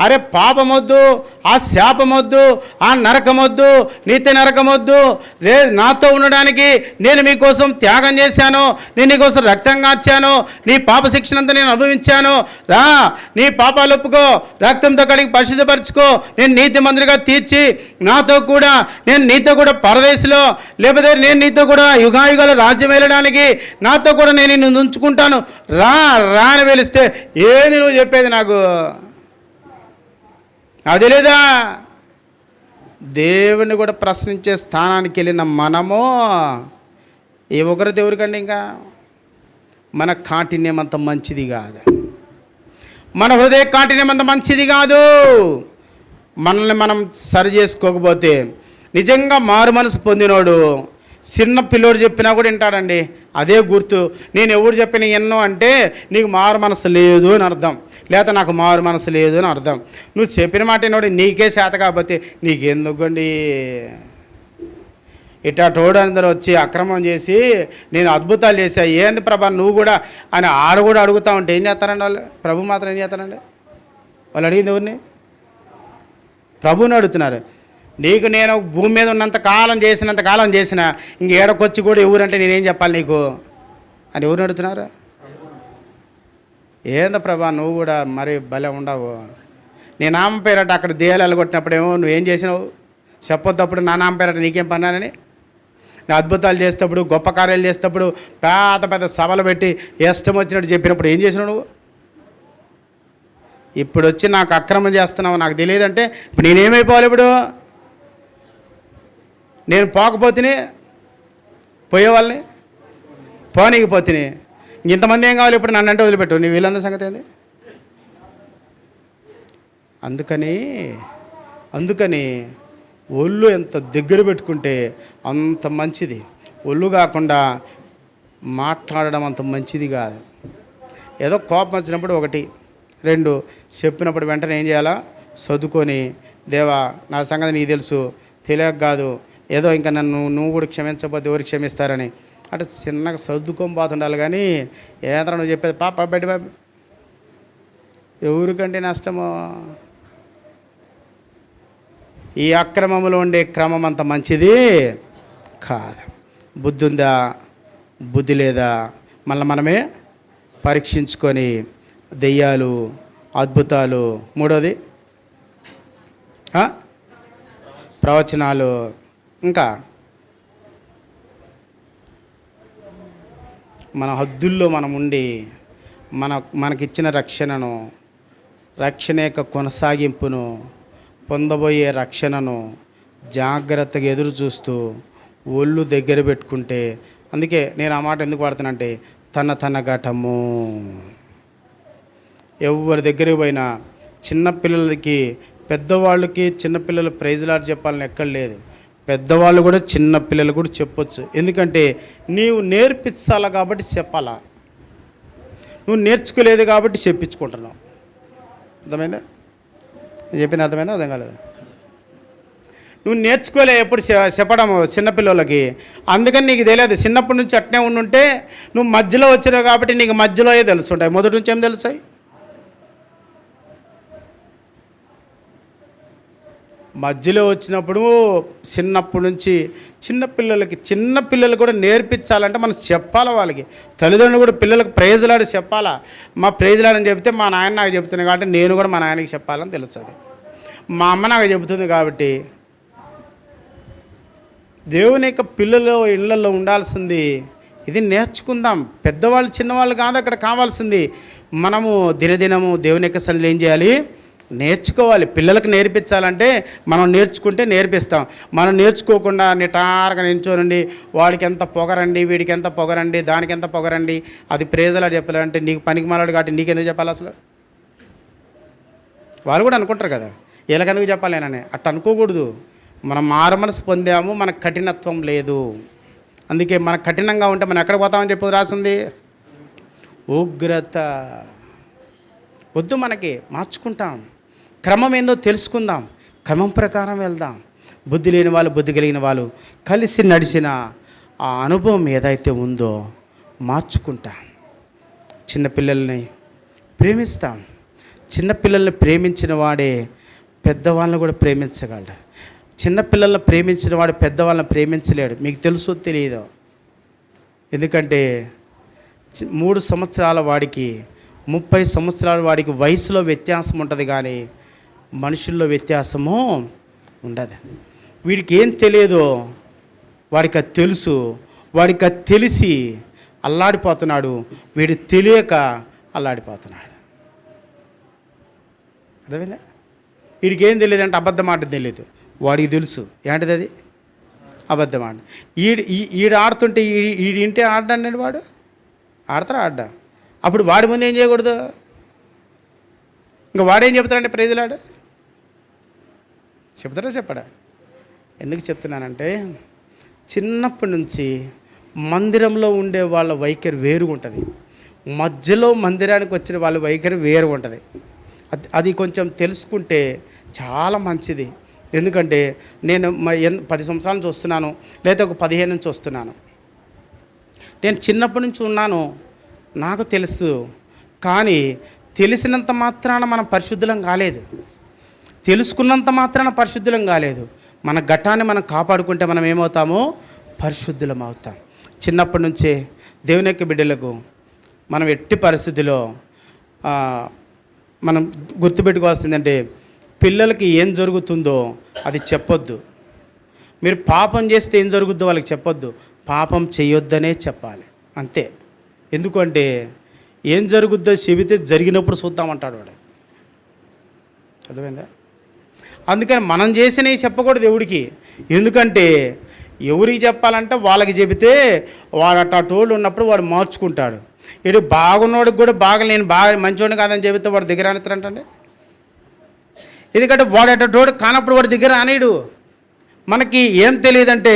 అరే పాపమొద్దు, ఆ శాపమొద్దు, ఆ నరకమొద్దు, నిత్య నరకమొద్దు, నాతో ఉండడానికి నేను మీకోసం త్యాగం చేశాను, నేను నీకోసం రక్తం కాచాను, నీ పాప శిక్షణంతా నేను అనుభవించాను, రా నీ పాపాలు ఒప్పుకో, రక్తంతో కడిగి పరిశుద్ధపరచుకో, నేను నీతి మంత్రిగా తీర్చి నేను నీతో కూడా పరదేశంలో, లేకపోతే నేను నీతో కూడా యుగాయుగాలు రాజ్యం వెళ్ళడానికి నాతో కూడా నేను నిన్ను ఉంచుకుంటాను, రా రా అని పిలిస్తే ఏది నువ్వు చెప్పేది నాకు? అది లేదా? దేవుని కూడా ప్రశ్నించే స్థానానికి వెళ్ళిన మనము ఏ ఒకరి దేవురికండి, ఇంకా మన కాఠిన్యం అంత మంచిది కాదు, మన హృదయ కాఠిన్యం అంత మంచిది కాదు. మనల్ని మనం సరి చేసుకోకపోతే నిజంగా మారు మనసు పొందినోడు చిన్న పిల్లోడు చెప్పినా కూడా వింటాడండి. అదే గుర్తు. నేను ఎవరు చెప్పిన ఎన్నో అంటే నీకు మారు మనసు లేదు అని అర్థం, లేకపోతే నాకు మారు మనసు లేదు అని అర్థం. నువ్వు చెప్పిన మాట వినోడు నీకే చేత కాకపోతే నీకెందుకండి? ఇట్టా తోడు అందరూ వచ్చి అక్రమం చేసి నేను అద్భుతాలు చేశా, ఏంది ప్రభా నువ్వు కూడా అని ఆడు కూడా అడుగుతా ఉంటే ఏం చేస్తారండి వాళ్ళు? ప్రభు మాత్రం ఏం చేస్తారండి? వాళ్ళు అడిగింది ఎవరిని? ప్రభువుని అడుగుతున్నారు. నీకు నేను భూమి మీద ఉన్నంత కాలం చేసిన ఇంక ఏడకొచ్చి కూడా ఎవరంటే నేనేం చెప్పాలి నీకు అని ఎవరు అడుగుతున్నారు? ఏందో ప్రభా నువ్వు కూడా మరి భలే ఉండవు. నీ నామం పేరట అక్కడ దేయాలు కొట్టినప్పుడేమో నువ్వేం చేసినావు చెప్పొద్దప్పుడు, నా నామం పేరట నీకేం పన్నానని. నా అద్భుతాలు చేసేటప్పుడు, గొప్ప కార్యాలు చేసేటప్పుడు, పెద్ద పెద్ద సభలు పెట్టి ఇష్టం వచ్చినట్టు చెప్పినప్పుడు ఏం చేసినావు నువ్వు? ఇప్పుడు వచ్చి నాకు అక్రమం చేస్తున్నావు నాకు తెలియదంటే ఇప్పుడు నేనేమైపోవాలి? ఇప్పుడు నేను పోకపోతేనే పోయేవాళ్ళని, పోనీకపోతేనే ఇంతమంది ఏం కావాలి? ఇప్పుడు నన్ను అంటే వదిలిపెట్టు, నీ వీళ్ళందరి సంగతి ఏంది? అందుకని ఒళ్ళు ఎంత దగ్గర పెట్టుకుంటే అంత మంచిది. ఒళ్ళు కాకుండా మాట్లాడడం అంత మంచిది కాదు. ఏదో కోపం వచ్చినప్పుడు 1 2 చెప్పినప్పుడు వెంటనే ఏం చేయాలా? చదువుకొని దేవా నా సంగతి నీకు తెలుసు, తెలియక కాదు, ఏదో ఇంకా నువ్వు కూడా క్షమించకపోతే ఎవరు క్షమిస్తారని అంటే చిన్నగా చదువుకొని పోతుండాలి. కానీ ఏదైనా నువ్వు చెప్పేది పాప బయట ఎవరికంటే నష్టమో? ఈ అక్రమంలో ఉండే క్రమం అంత మంచిది కాదు. బుద్ధి ఉందా, బుద్ధి లేదా, మళ్ళీ మనమే పరీక్షించుకొని దెయ్యాలు, అద్భుతాలు, 3వది ప్రవచనాలు, ఇంకా మన హద్దుల్లో మనం ఉండి మనకిచ్చిన రక్షణ యొక్క కొనసాగింపును, పొందబోయే రక్షణను జాగ్రత్తగా ఎదురు చూస్తూ ఒళ్ళు దగ్గర పెట్టుకుంటే, అందుకే నేను ఆ మాట ఎందుకు వాడుతానంటే తన ఘటము. ఎవరి దగ్గరికి పోయినా చిన్నపిల్లలకి, పెద్దవాళ్ళకి చిన్నపిల్లలు ప్రైజ్లాట్ చెప్పాలని ఎక్కడ లేదు. పెద్దవాళ్ళు కూడా చిన్నపిల్లలు కూడా చెప్పొచ్చు. ఎందుకంటే నీవు నేర్పించాలా కాబట్టి చెప్పాలా, నువ్వు నేర్చుకోలేదు కాబట్టి చెప్పించుకుంటున్నావు. అర్థమైందా? చెప్పింది అర్థమైందా? అర్థం కాలేదు. నువ్వు నేర్చుకోలే ఎప్పుడు చెప్పడం చిన్నపిల్లలకి, అందుకని నీకు తెలియదు. చిన్నప్పటి నుంచి అట్నే ఉండుంటే నువ్వు మధ్యలో వచ్చినావు కాబట్టి నీకు మధ్యలోయే తెలుస్తుంటాయి, మొదటి నుంచి ఏం తెలుస్తాయి? మధ్యలో వచ్చినప్పుడు చిన్నప్పటి నుంచి చిన్నపిల్లలు కూడా నేర్పించాలంటే మనం చెప్పాలి. వాళ్ళకి తల్లిదండ్రులు కూడా పిల్లలకు ప్రైజ్లాడి చెప్పాలా. మా ప్రైజ్లాడని చెప్తే మా నాయన నాకు చెప్తుంది కాబట్టి నేను కూడా మా నాయనకి చెప్పాలని తెలుస్తుంది. మా అమ్మ నాకు చెబుతుంది కాబట్టి. దేవుని యొక్క పిల్లలు ఇళ్ళల్లో ఉండాల్సింది ఇది నేర్చుకుందాం. పెద్దవాళ్ళు చిన్నవాళ్ళు కాదు అక్కడ కావాల్సింది. మనము దినదినము దేవుని యొక్క సన్నిధిలో ఏం చేయాలి? నేర్చుకోవాలి. పిల్లలకు నేర్పించాలంటే మనం నేర్చుకుంటే నేర్పిస్తాం. మనం నేర్చుకోకుండా నిటారుగా నిల్చోనండి, వాడికి ఎంత పొగరండి, వీడికి ఎంత పొగరండి, దానికి ఎంత పొగరండి, అది ప్రేజలా చెప్పాలంటే నీకు పనికి మాలాడు కాబట్టి నీకెందుకు చెప్పాలి? అసలు వాళ్ళు కూడా అనుకుంటారు కదా, వీళ్ళకెందుకు చెప్పాలి నేనని. అట్ట అనుకోకూడదు. మనం మారు మనసు పొందాము, మనకు కఠినత్వం లేదు. అందుకే మన కఠినంగా ఉంటే మనం ఎక్కడ పోతామని చెప్పి రాసింది, ఉగ్రత. వద్దు, మనకి మార్చుకుంటాం. క్రమం ఏందో తెలుసుకుందాం, క్రమం ప్రకారం వెళ్దాం. బుద్ధి లేని వాళ్ళు, బుద్ధి కలిగిన వాళ్ళు కలిసి నడిచిన ఆ అనుభవం ఏదైతే ఉందో మార్చుకుంటాం. చిన్నపిల్లల్ని ప్రేమిస్తాం. చిన్నపిల్లల్ని ప్రేమించిన వాడే పెద్దవాళ్ళని కూడా ప్రేమించగలడు. చిన్నపిల్లల్ని ప్రేమించిన వాడు పెద్దవాళ్ళని ప్రేమించలేడు. మీకు తెలుసో తెలియదో? ఎందుకంటే 3 సంవత్సరాల వాడికి 30 సంవత్సరాల వాడికి వయసులో వ్యత్యాసం ఉంటుంది, కానీ మనుషుల్లో వ్యత్యాసము ఉండదు. వీడికి ఏం తెలియదో వాడికి అది తెలుసు. వాడికి అది తెలిసి అల్లాడిపోతున్నాడు, వీడు తెలియక అల్లాడిపోతున్నాడు. అర్థమైందా? వీడికి ఏం తెలియదు అంటే అబద్ధం మాట తెలియదు, వాడికి తెలుసు. ఏంటిది అది? అబద్ధం ఆట. ఈడు ఆడుతుంటే ఇంటే ఆడ్డాడు, వాడు ఆడతారా? ఆడ్డా. అప్పుడు వాడి ముందు ఏం చేయకూడదు? ఇంకా వాడేం చెప్తాడంటే ప్రైజులాడు చెప్తాడా చెప్పడా? ఎందుకు చెప్తున్నానంటే, చిన్నప్పటి నుంచి మందిరంలో ఉండే వాళ్ళ వైఖరి వేరుగా ఉంటుంది, మధ్యలో మందిరానికి వచ్చిన వాళ్ళ వైఖరి వేరుగా ఉంటుంది. అది కొంచెం తెలుసుకుంటే చాలా మంచిది. ఎందుకంటే నేను 10 సంవత్సరాల నుంచి వస్తున్నాను, లేదా ఒక 15 నుంచి వస్తున్నాను. నేను చిన్నప్పటి నుంచి ఉన్నాను, నాకు తెలుసు. కానీ తెలిసినంత మాత్రాన మనం పరిశుద్ధులం కాలేదు, తెలుసుకున్నంత మాత్రాన పరిశుద్ధులం కాలేదు. మన ఘట్టాన్ని మనం కాపాడుకుంటే మనం ఏమవుతామో పరిశుద్ధులం అవుతాం. చిన్నప్పటి నుంచే దేవుని యొక్క బిడ్డలకు మనం ఎట్టి పరిస్థితిలో మనం గుర్తుపెట్టుకోవాల్సిందంటే, పిల్లలకి ఏం జరుగుతుందో అది చెప్పొద్దు. మీరు పాపం చేస్తే ఏం జరుగుద్దో వాళ్ళకి చెప్పొద్దు, పాపం చేయొద్దనే చెప్పాలి, అంతే. ఎందుకంటే ఏం జరుగుద్దో చెబితే జరిగినప్పుడు చూద్దామంటాడు వాడు. అర్థమైందా? అందుకని మనం చేసినవి చెప్పకూడదు ఎవడికి. ఎందుకంటే ఎవరికి చెప్పాలంటే వాళ్ళకి చెబితే వాడు అట్టోళ్ళు ఉన్నప్పుడు వాడు మార్చుకుంటాడు. ఇటు బాగున్నోడికి కూడా నేను బాగా మంచివాడిని కాదని చెబితే వాడు దగ్గర అనేస్తారంటే, ఎందుకంటే వాడు అట్టోడు కానప్పుడు వాడి దగ్గర అనేడు. మనకి ఏం తెలియదంటే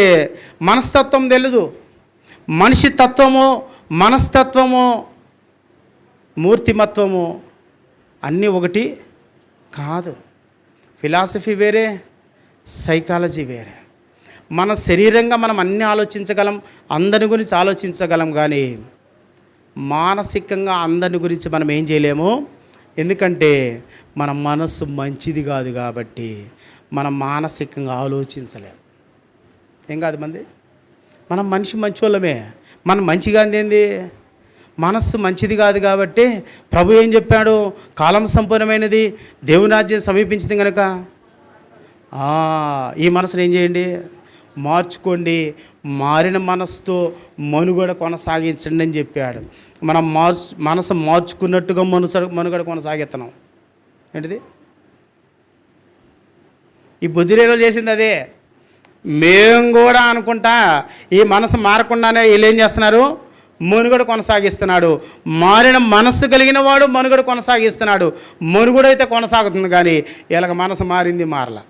మనస్తత్వం తెలియదు. మనిషి తత్వము, మనస్తత్వము, మూర్తిమత్వము అన్నీ ఒకటి కాదు. ఫిలాసఫీ వేరే, సైకాలజీ వేరే. మన శరీరంగా మనం అన్నీ ఆలోచించగలం, అందరి గురించి ఆలోచించగలం, కానీ మానసికంగా అందరి గురించి మనం ఏం చేయలేము. ఎందుకంటే మన మనస్సు మంచిది కాదు కాబట్టి మనం మానసికంగా ఆలోచించలేము. ఏం కాదు మనం మనిషి మంచోళ్ళమే. మనం మంచిగా ఏంది, మనస్సు మంచిది కాదు కాబట్టి ప్రభు ఏం చెప్పాడు? కాలం సంపూర్ణమైనది, దేవుని రాజ్యం సమీపించింది కనుక ఈ మనసును ఏం చేయండి, మార్చుకోండి, మారిన మనసుతో మనుగడ కొనసాగించండి అని చెప్పాడు. మనం మనసు మార్చుకున్నట్టుగా మనుగడ కొనసాగిస్తున్నాం. ఏంటిది? ఈ బుద్ధిరేలు చేసింది అదే. మేము కూడా అనుకుంటా ఈ మనసు మారకుండానే వీళ్ళు ఏం చేస్తున్నారు, మనుగడ కొనసాగిస్తున్నాడు. మారిన మనస్సు కలిగిన వాడు మనుగడ కొనసాగిస్తున్నాడు. మనుగడైతే కొనసాగుతుంది, కానీ వీళ్ళకి మనసు మారింది, మారల.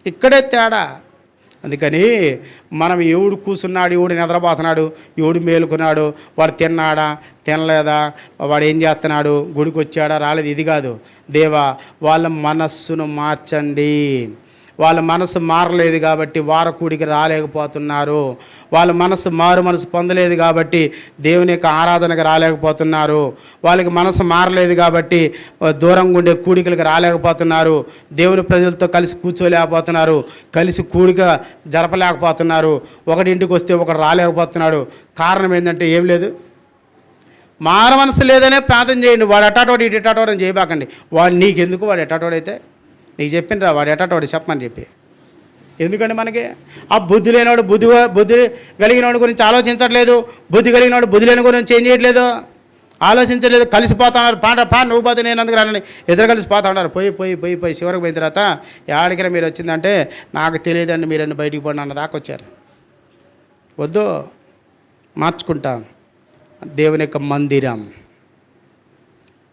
ఇక్కడే తేడా. అందుకని మనం ఎవడు కూర్చున్నాడు, ఎవడు నిద్రపోతున్నాడు, ఎవడు మేలుకున్నాడు, వాడు తిన్నాడా తినలేదా, వాడు ఏం చేస్తున్నాడు, గుడికి వచ్చాడా రాలేదు, ఇది కాదు. దేవా, వాళ్ళ మనస్సును మార్చండి. వాళ్ళ మనసు మారలేదు కాబట్టి వారకూడికి రాలేకపోతున్నారు. వాళ్ళ మారు మనసు పొందలేదు కాబట్టి దేవుని యొక్క ఆరాధనకు రాలేకపోతున్నారు. వాళ్ళకి మనసు మారలేదు కాబట్టి దూరంగా ఉండే కూడికలకు రాలేకపోతున్నారు. దేవుని ప్రజలతో కలిసి కూర్చోలేకపోతున్నారు, కలిసి కూడిక జరపలేకపోతున్నారు. ఒకటి ఇంటికి వస్తే ఒకడు రాలేకపోతున్నాడు. కారణం ఏంటంటే ఏం లేదు, మార మనసు లేదనే ప్రార్థన చేయండి. వాడు ఎటాటోడు ఇటు ఎటాటోడు అని చేయబాకండి. వాడు నీకెందుకు, వాడు ఎటాటోడైతే నీకు చెప్పినరా, వాడు ఎటాటోడు చెప్పమని చెప్పి. ఎందుకంటే మనకి ఆ బుద్ధి లేనివాడు బుద్ధి కలిగినవాడి గురించి ఆలోచించట్లేదు, బుద్ధి కలిగినవాడు బుద్ధి లేని గురించి ఏం చేయట్లేదు, ఆలోచించలేదు. కలిసిపోతున్నారు. పా నువ్వు పోతే నేను అందుకు రానని ఎదురు కలిసిపోతా ఉన్నారు. పోయి చివరికి పోయిన తర్వాత ఎక్కడికి మీరు వచ్చిందంటే నాకు తెలియదండి, మీరన్నీ బయటికి పోండి అన్న దాకా వచ్చారు. వద్దు, మార్చుకుంటాం. దేవుని యొక్క మందిరం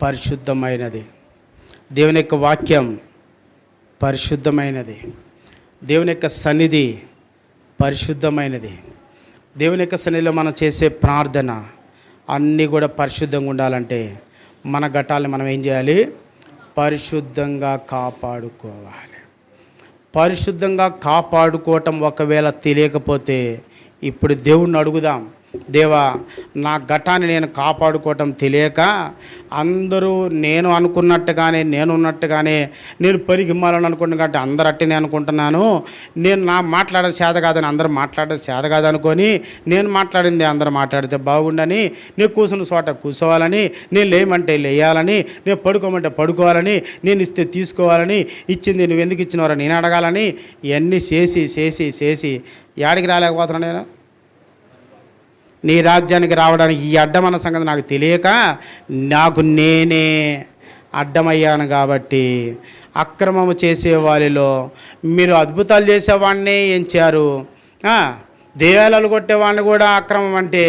పరిశుద్ధమైనది, దేవుని యొక్క వాక్యం పరిశుద్ధమైనది, దేవుని యొక్క సన్నిధి పరిశుద్ధమైనది, దేవుని యొక్క సన్నిధిలో మనం చేసే ప్రార్థన అన్నీ కూడా పరిశుద్ధంగా ఉండాలంటే మన ఘటాలను మనం ఏం చేయాలి? పరిశుద్ధంగా కాపాడుకోవాలి. పరిశుద్ధంగా కాపాడుకోవటం ఒకవేళ తెలియకపోతే ఇప్పుడు దేవుణ్ణి అడుగుదాం, దేవా నా ఘటాన్ని నేను కాపాడుకోవటం తెలియక అందరూ నేను అనుకున్నట్టుగానే నేనున్నట్టుగానే నేను పరిగిమ్మాలని అనుకుంటున్నా కాబట్టి అందరు అట్టనే అనుకుంటున్నాను. నేను నా మాట్లాడే చేత కాదని అందరూ మాట్లాడే చేత కాదనుకొని నేను మాట్లాడింది అందరూ మాట్లాడితే బాగుండని, నేను కూర్చున్న చోట కూర్చోవాలని, నేను లేమంటే లేయాలని, నేను పడుకోమంటే పడుకోవాలని, నేను ఇస్తే తీసుకోవాలని, ఇచ్చింది నువ్వు ఎందుకు ఇచ్చినవారో నేను అడగాలని ఇవన్నీ చేసి చేసి చేసి యాడికి రాలేకపోతున్నాను నేను. నీ రాజ్యానికి రావడానికి ఈ అడ్డమన్న సంగతి నాకు తెలియక నాకు నేనే అడ్డమయ్యాను. కాబట్టి అక్రమము చేసే వాళ్ళలో మీరు అద్భుతాలు చేసేవాడినే ఎంచారు, దేవాలయాలు కొట్టేవాడిని కూడా అక్రమం అంటే,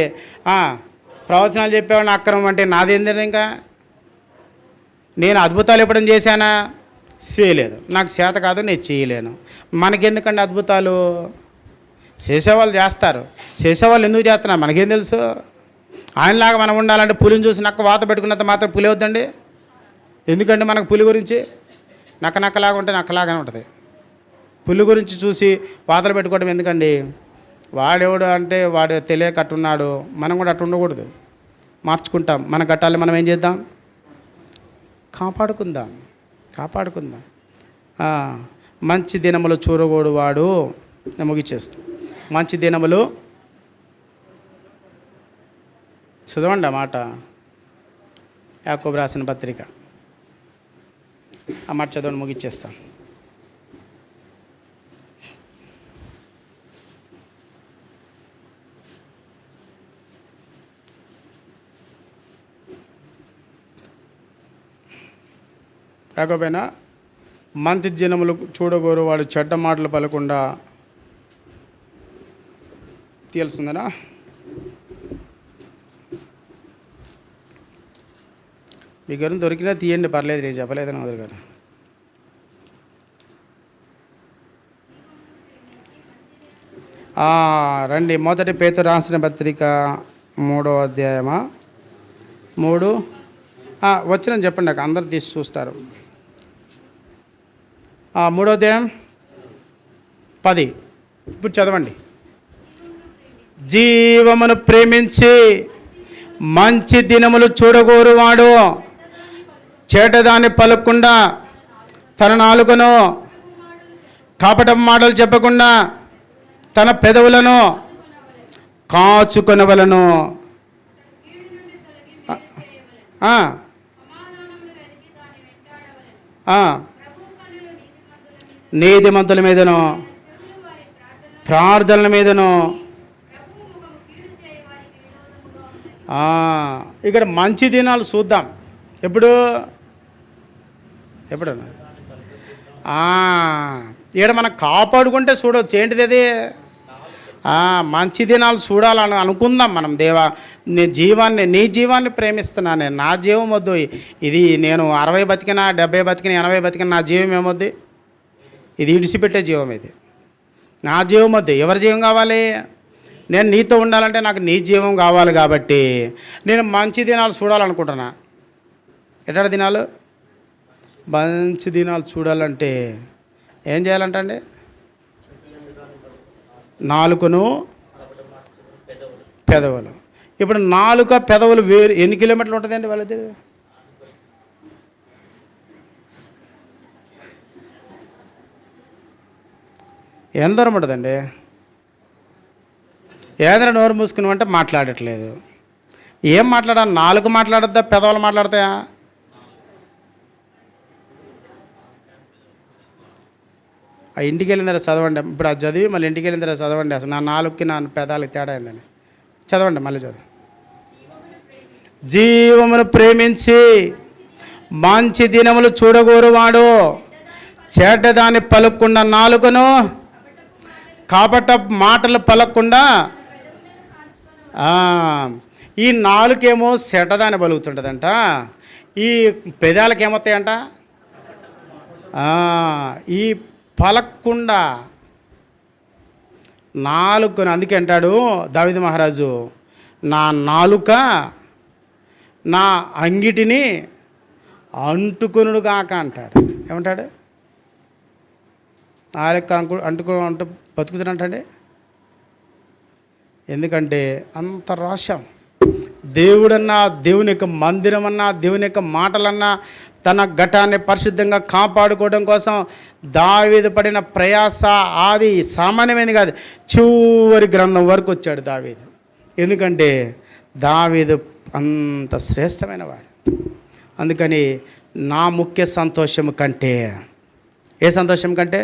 ప్రవచనాలు చెప్పేవాడిని అక్రమం అంటే నాదేంది? ఇంకా నేను అద్భుతాలు ఎప్పుడైనా చేశానా? చేయలేదు. నాకు చేత కాదు, నేను చేయలేను. మనకెందుకండి అద్భుతాలు? చేసేవాళ్ళు చేస్తారు. చేసేవాళ్ళు ఎందుకు చేస్తున్నారు మనకేం తెలుసు? ఆయనలాగా మనం ఉండాలంటే పులిని చూసి నక్క వాత పెట్టుకున్నంత మాత్రం పులి వద్దండి. ఎందుకంటే మనకు పులి గురించి నక్కలాగా ఉంటే నక్కలాగానే ఉంటుంది. పులి గురించి చూసి వాతలు పెట్టుకోవడం ఎందుకండి? వాడెవడు అంటే వాడు తెలియక అట్టున్నాడు, మనం కూడా అట్టు ఉండకూడదు, మార్చుకుంటాం. మన ఘట్టాలు మనం ఏం చేద్దాం? కాపాడుకుందాం. మంచి దినములు చూరగోడు వాడు. నేను ముగిచేస్తాను. మంచి దినములు చదవండి ఆ మాట, యాకోబు రాసిన పత్రిక ఆ మాట చదవండి, ముగిచ్చేస్తాం. కాకపోయినా మంచి దినములు చూడగోరు వాడు చెడ్డ మాటలు పలకుండా తెలుస్తుందనా? మీ గారు దొరికినా తీయండి, పర్లేదు, నేను చెప్పలేదని వదిలి గారు. రండి, మొదటి పేతురు రాసిన పత్రిక 3వ అధ్యాయమా 3 వచ్చిన చెప్పండి, నాకు అందరు తీసి చూస్తారు. 3వ అధ్యాయం 10 ఇప్పుడు చదవండి. జీవమును ప్రేమించి మంచి దినములు చూడగోరువాడు చేటదాన్ని పలకకుండా తన నాలుకను కపటం మాటలు చెప్పకుండా తన పెదవులను కాచుకొనవలను. నీతిమంతుల మీదను ప్రార్థనల మీదను. ఇక్కడ మంచి దినాలు చూద్దాం. ఎప్పుడన్నా ఇక్కడ మనం కాపాడుకుంటే చూడవచ్చు. ఏంటిది అది? మంచి దినాలు చూడాలని అనుకుందాం మనం. దేవా నీ జీవాన్ని ప్రేమిస్తున్నాను, నా జీవం వద్దు. ఇది నేను 60 బతికినా 70 బతికినా 80 బతికినా నా జీవం ఏమొద్ది? ఇది ఇడిసిపెట్టే జీవం, ఇది నా జీవం వద్దు. ఎవరి జీవం కావాలి? నేను నీతో ఉండాలంటే నాకు నీ జీవం కావాలి. కాబట్టి నేను మంచి దినాలు చూడాలనుకుంటున్నా. ఎట్లాంటి దినాలు? మంచి దినాలు చూడాలంటే ఏం చేయాలంటే అండి, నాలుకను పెదవులు. ఇప్పుడు నాలుక పెదవులు వేరు ఎన్ని కిలోమీటర్లు ఉంటుందండి వాళ్ళది? ఎంత దూరం ఉంటుందండి? ఏదైనా నోరు మూసుకుని అంటే మాట్లాడట్లేదు. ఏం మాట్లాడాలి? నాలుగు మాట్లాడద్దా, పెదవులు మాట్లాడతాయా? ఆ ఇంటికి వెళ్ళిన తర్వాత చదవండి. ఇప్పుడు అది చదివి మళ్ళీ ఇంటికి వెళ్ళిన తర్వాత చదవండి. అసలు నా నాలుగుకి నా పెదాలకి తేడా అయిందని చదవండి. మళ్ళీ చదవండి. జీవమును ప్రేమించి మంచి దినములు చూడగోరువాడు చెడ్డదాన్ని పలకకుండా నాలుకను కపట మాటలు పలకకుండా. ఈ నాలుకేమో చెడ్డదాన్ని పలుకుతుంటుందంట, ఈ పెదాలకి ఏమొస్తాయంట? ఈ పలకకుండా నాలుకను, అందుకే అంటాడు దావీదు మహారాజు, నా నాలుక నా అంగిటిని అంటుకొనుడు కాక అంటాడు. ఏమంటాడు? నాలుక అంటూ బతుకుతానంటాడే. ఎందుకంటే అంత రోషం. దేవుడన్నా, దేవుని యొక్క మందిరం అన్నా, దేవుని యొక్క మాటలన్నా, తన ఘటాన్ని పరిశుద్ధంగా కాపాడుకోవడం కోసం దావీదు పడిన ప్రయాస అది సామాన్యమైనది కాదు. చివరి గ్రంథం వరకు వచ్చాడు దావీదు. ఎందుకంటే దావీదు అంత శ్రేష్టమైన వాడు. అందుకని నా ముఖ్య సంతోషం కంటే, ఏ సంతోషం కంటే?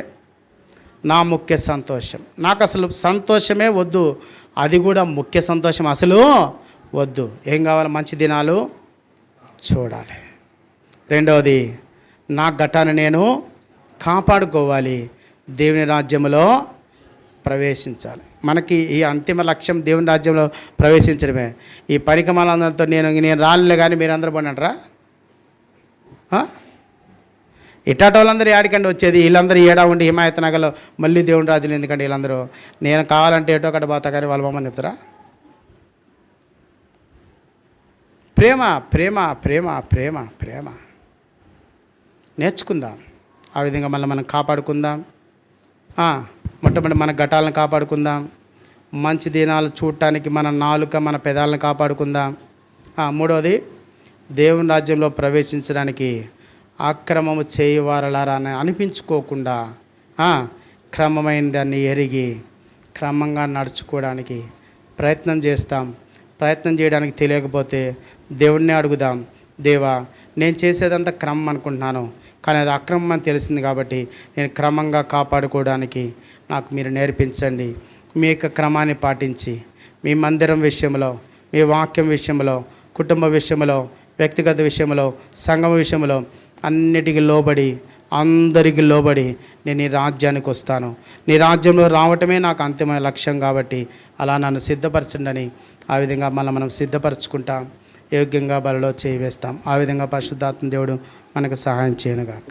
నా ముఖ్య సంతోషం. నాకు అసలు సంతోషమే వద్దు, అది కూడా ముఖ్య సంతోషం అసలు వద్దు. ఏం కావాలి? మంచి దినాలు చూడాలి. రెండవది, నా ఘటాన్ని నేను కాపాడుకోవాలి, దేవుని రాజ్యంలో ప్రవేశించాలి. మనకి ఈ అంతిమ లక్ష్యం దేవుని రాజ్యంలో ప్రవేశించడమే. ఈ పరికమాలందరితో నేను రాలే కానీ మీరందరూ పోనంటారా? ఇటాట వాళ్ళందరూ ఏడికండి వచ్చేది? వీళ్ళందరూ ఏడా ఉండి హిమాయత్ నగర్లో మళ్ళీ దేవుని రాజులు ఎందుకంటే వీళ్ళందరూ నేను కావాలంటే ఏటో ఒకటి పోతా కానీ వాళ్ళ బొమ్మని చెప్తారా? ప్రేమ ప్రేమ ప్రేమ ప్రేమ ప్రేమ నేర్చుకుందాం. ఆ విధంగా మళ్ళీ మనం కాపాడుకుందాం. మొట్టమొదటి మన ఘటాలను కాపాడుకుందాం. మంచి దినాలు చూడటానికి మన నాలుక, మన పెదాలను కాపాడుకుందాం. మూడవది, దేవుని రాజ్యంలో ప్రవేశించడానికి అక్రమము చేయవారలారా అని అనిపించుకోకుండా క్రమమైన దాన్ని ఎరిగి క్రమంగా నడుచుకోవడానికి ప్రయత్నం చేస్తాం. ప్రయత్నం చేయడానికి తెలియకపోతే దేవుడిని అడుగుదాం. దేవా, నేను చేసేదంతా క్రమం అనుకుంటున్నాను, కానీ అది అక్రమం అని తెలిసింది కాబట్టి నేను క్రమంగా కాపాడుకోవడానికి నాకు మీరు నేర్పించండి. మీ యొక్క క్రమాన్ని పాటించి మీ మందిరం విషయంలో, మీ వాక్యం విషయంలో, కుటుంబ విషయంలో, వ్యక్తిగత విషయంలో, సంఘం విషయంలో అన్నిటికీ లోబడి, అందరికీ లోబడి నేను నీ రాజ్యానికి వస్తాను. నీ రాజ్యంలో రావటమే నాకు అంతిమ లక్ష్యం కాబట్టి అలా నన్ను సిద్ధపరచండి. ఆ విధంగా మనం సిద్ధపరచుకుంటాం, యోగ్యంగా బలలో చేయి వేస్తాం. ఆ విధంగా పరిశుద్ధాత్మ దేవుడు మనకు సహాయం చేయనుగాక.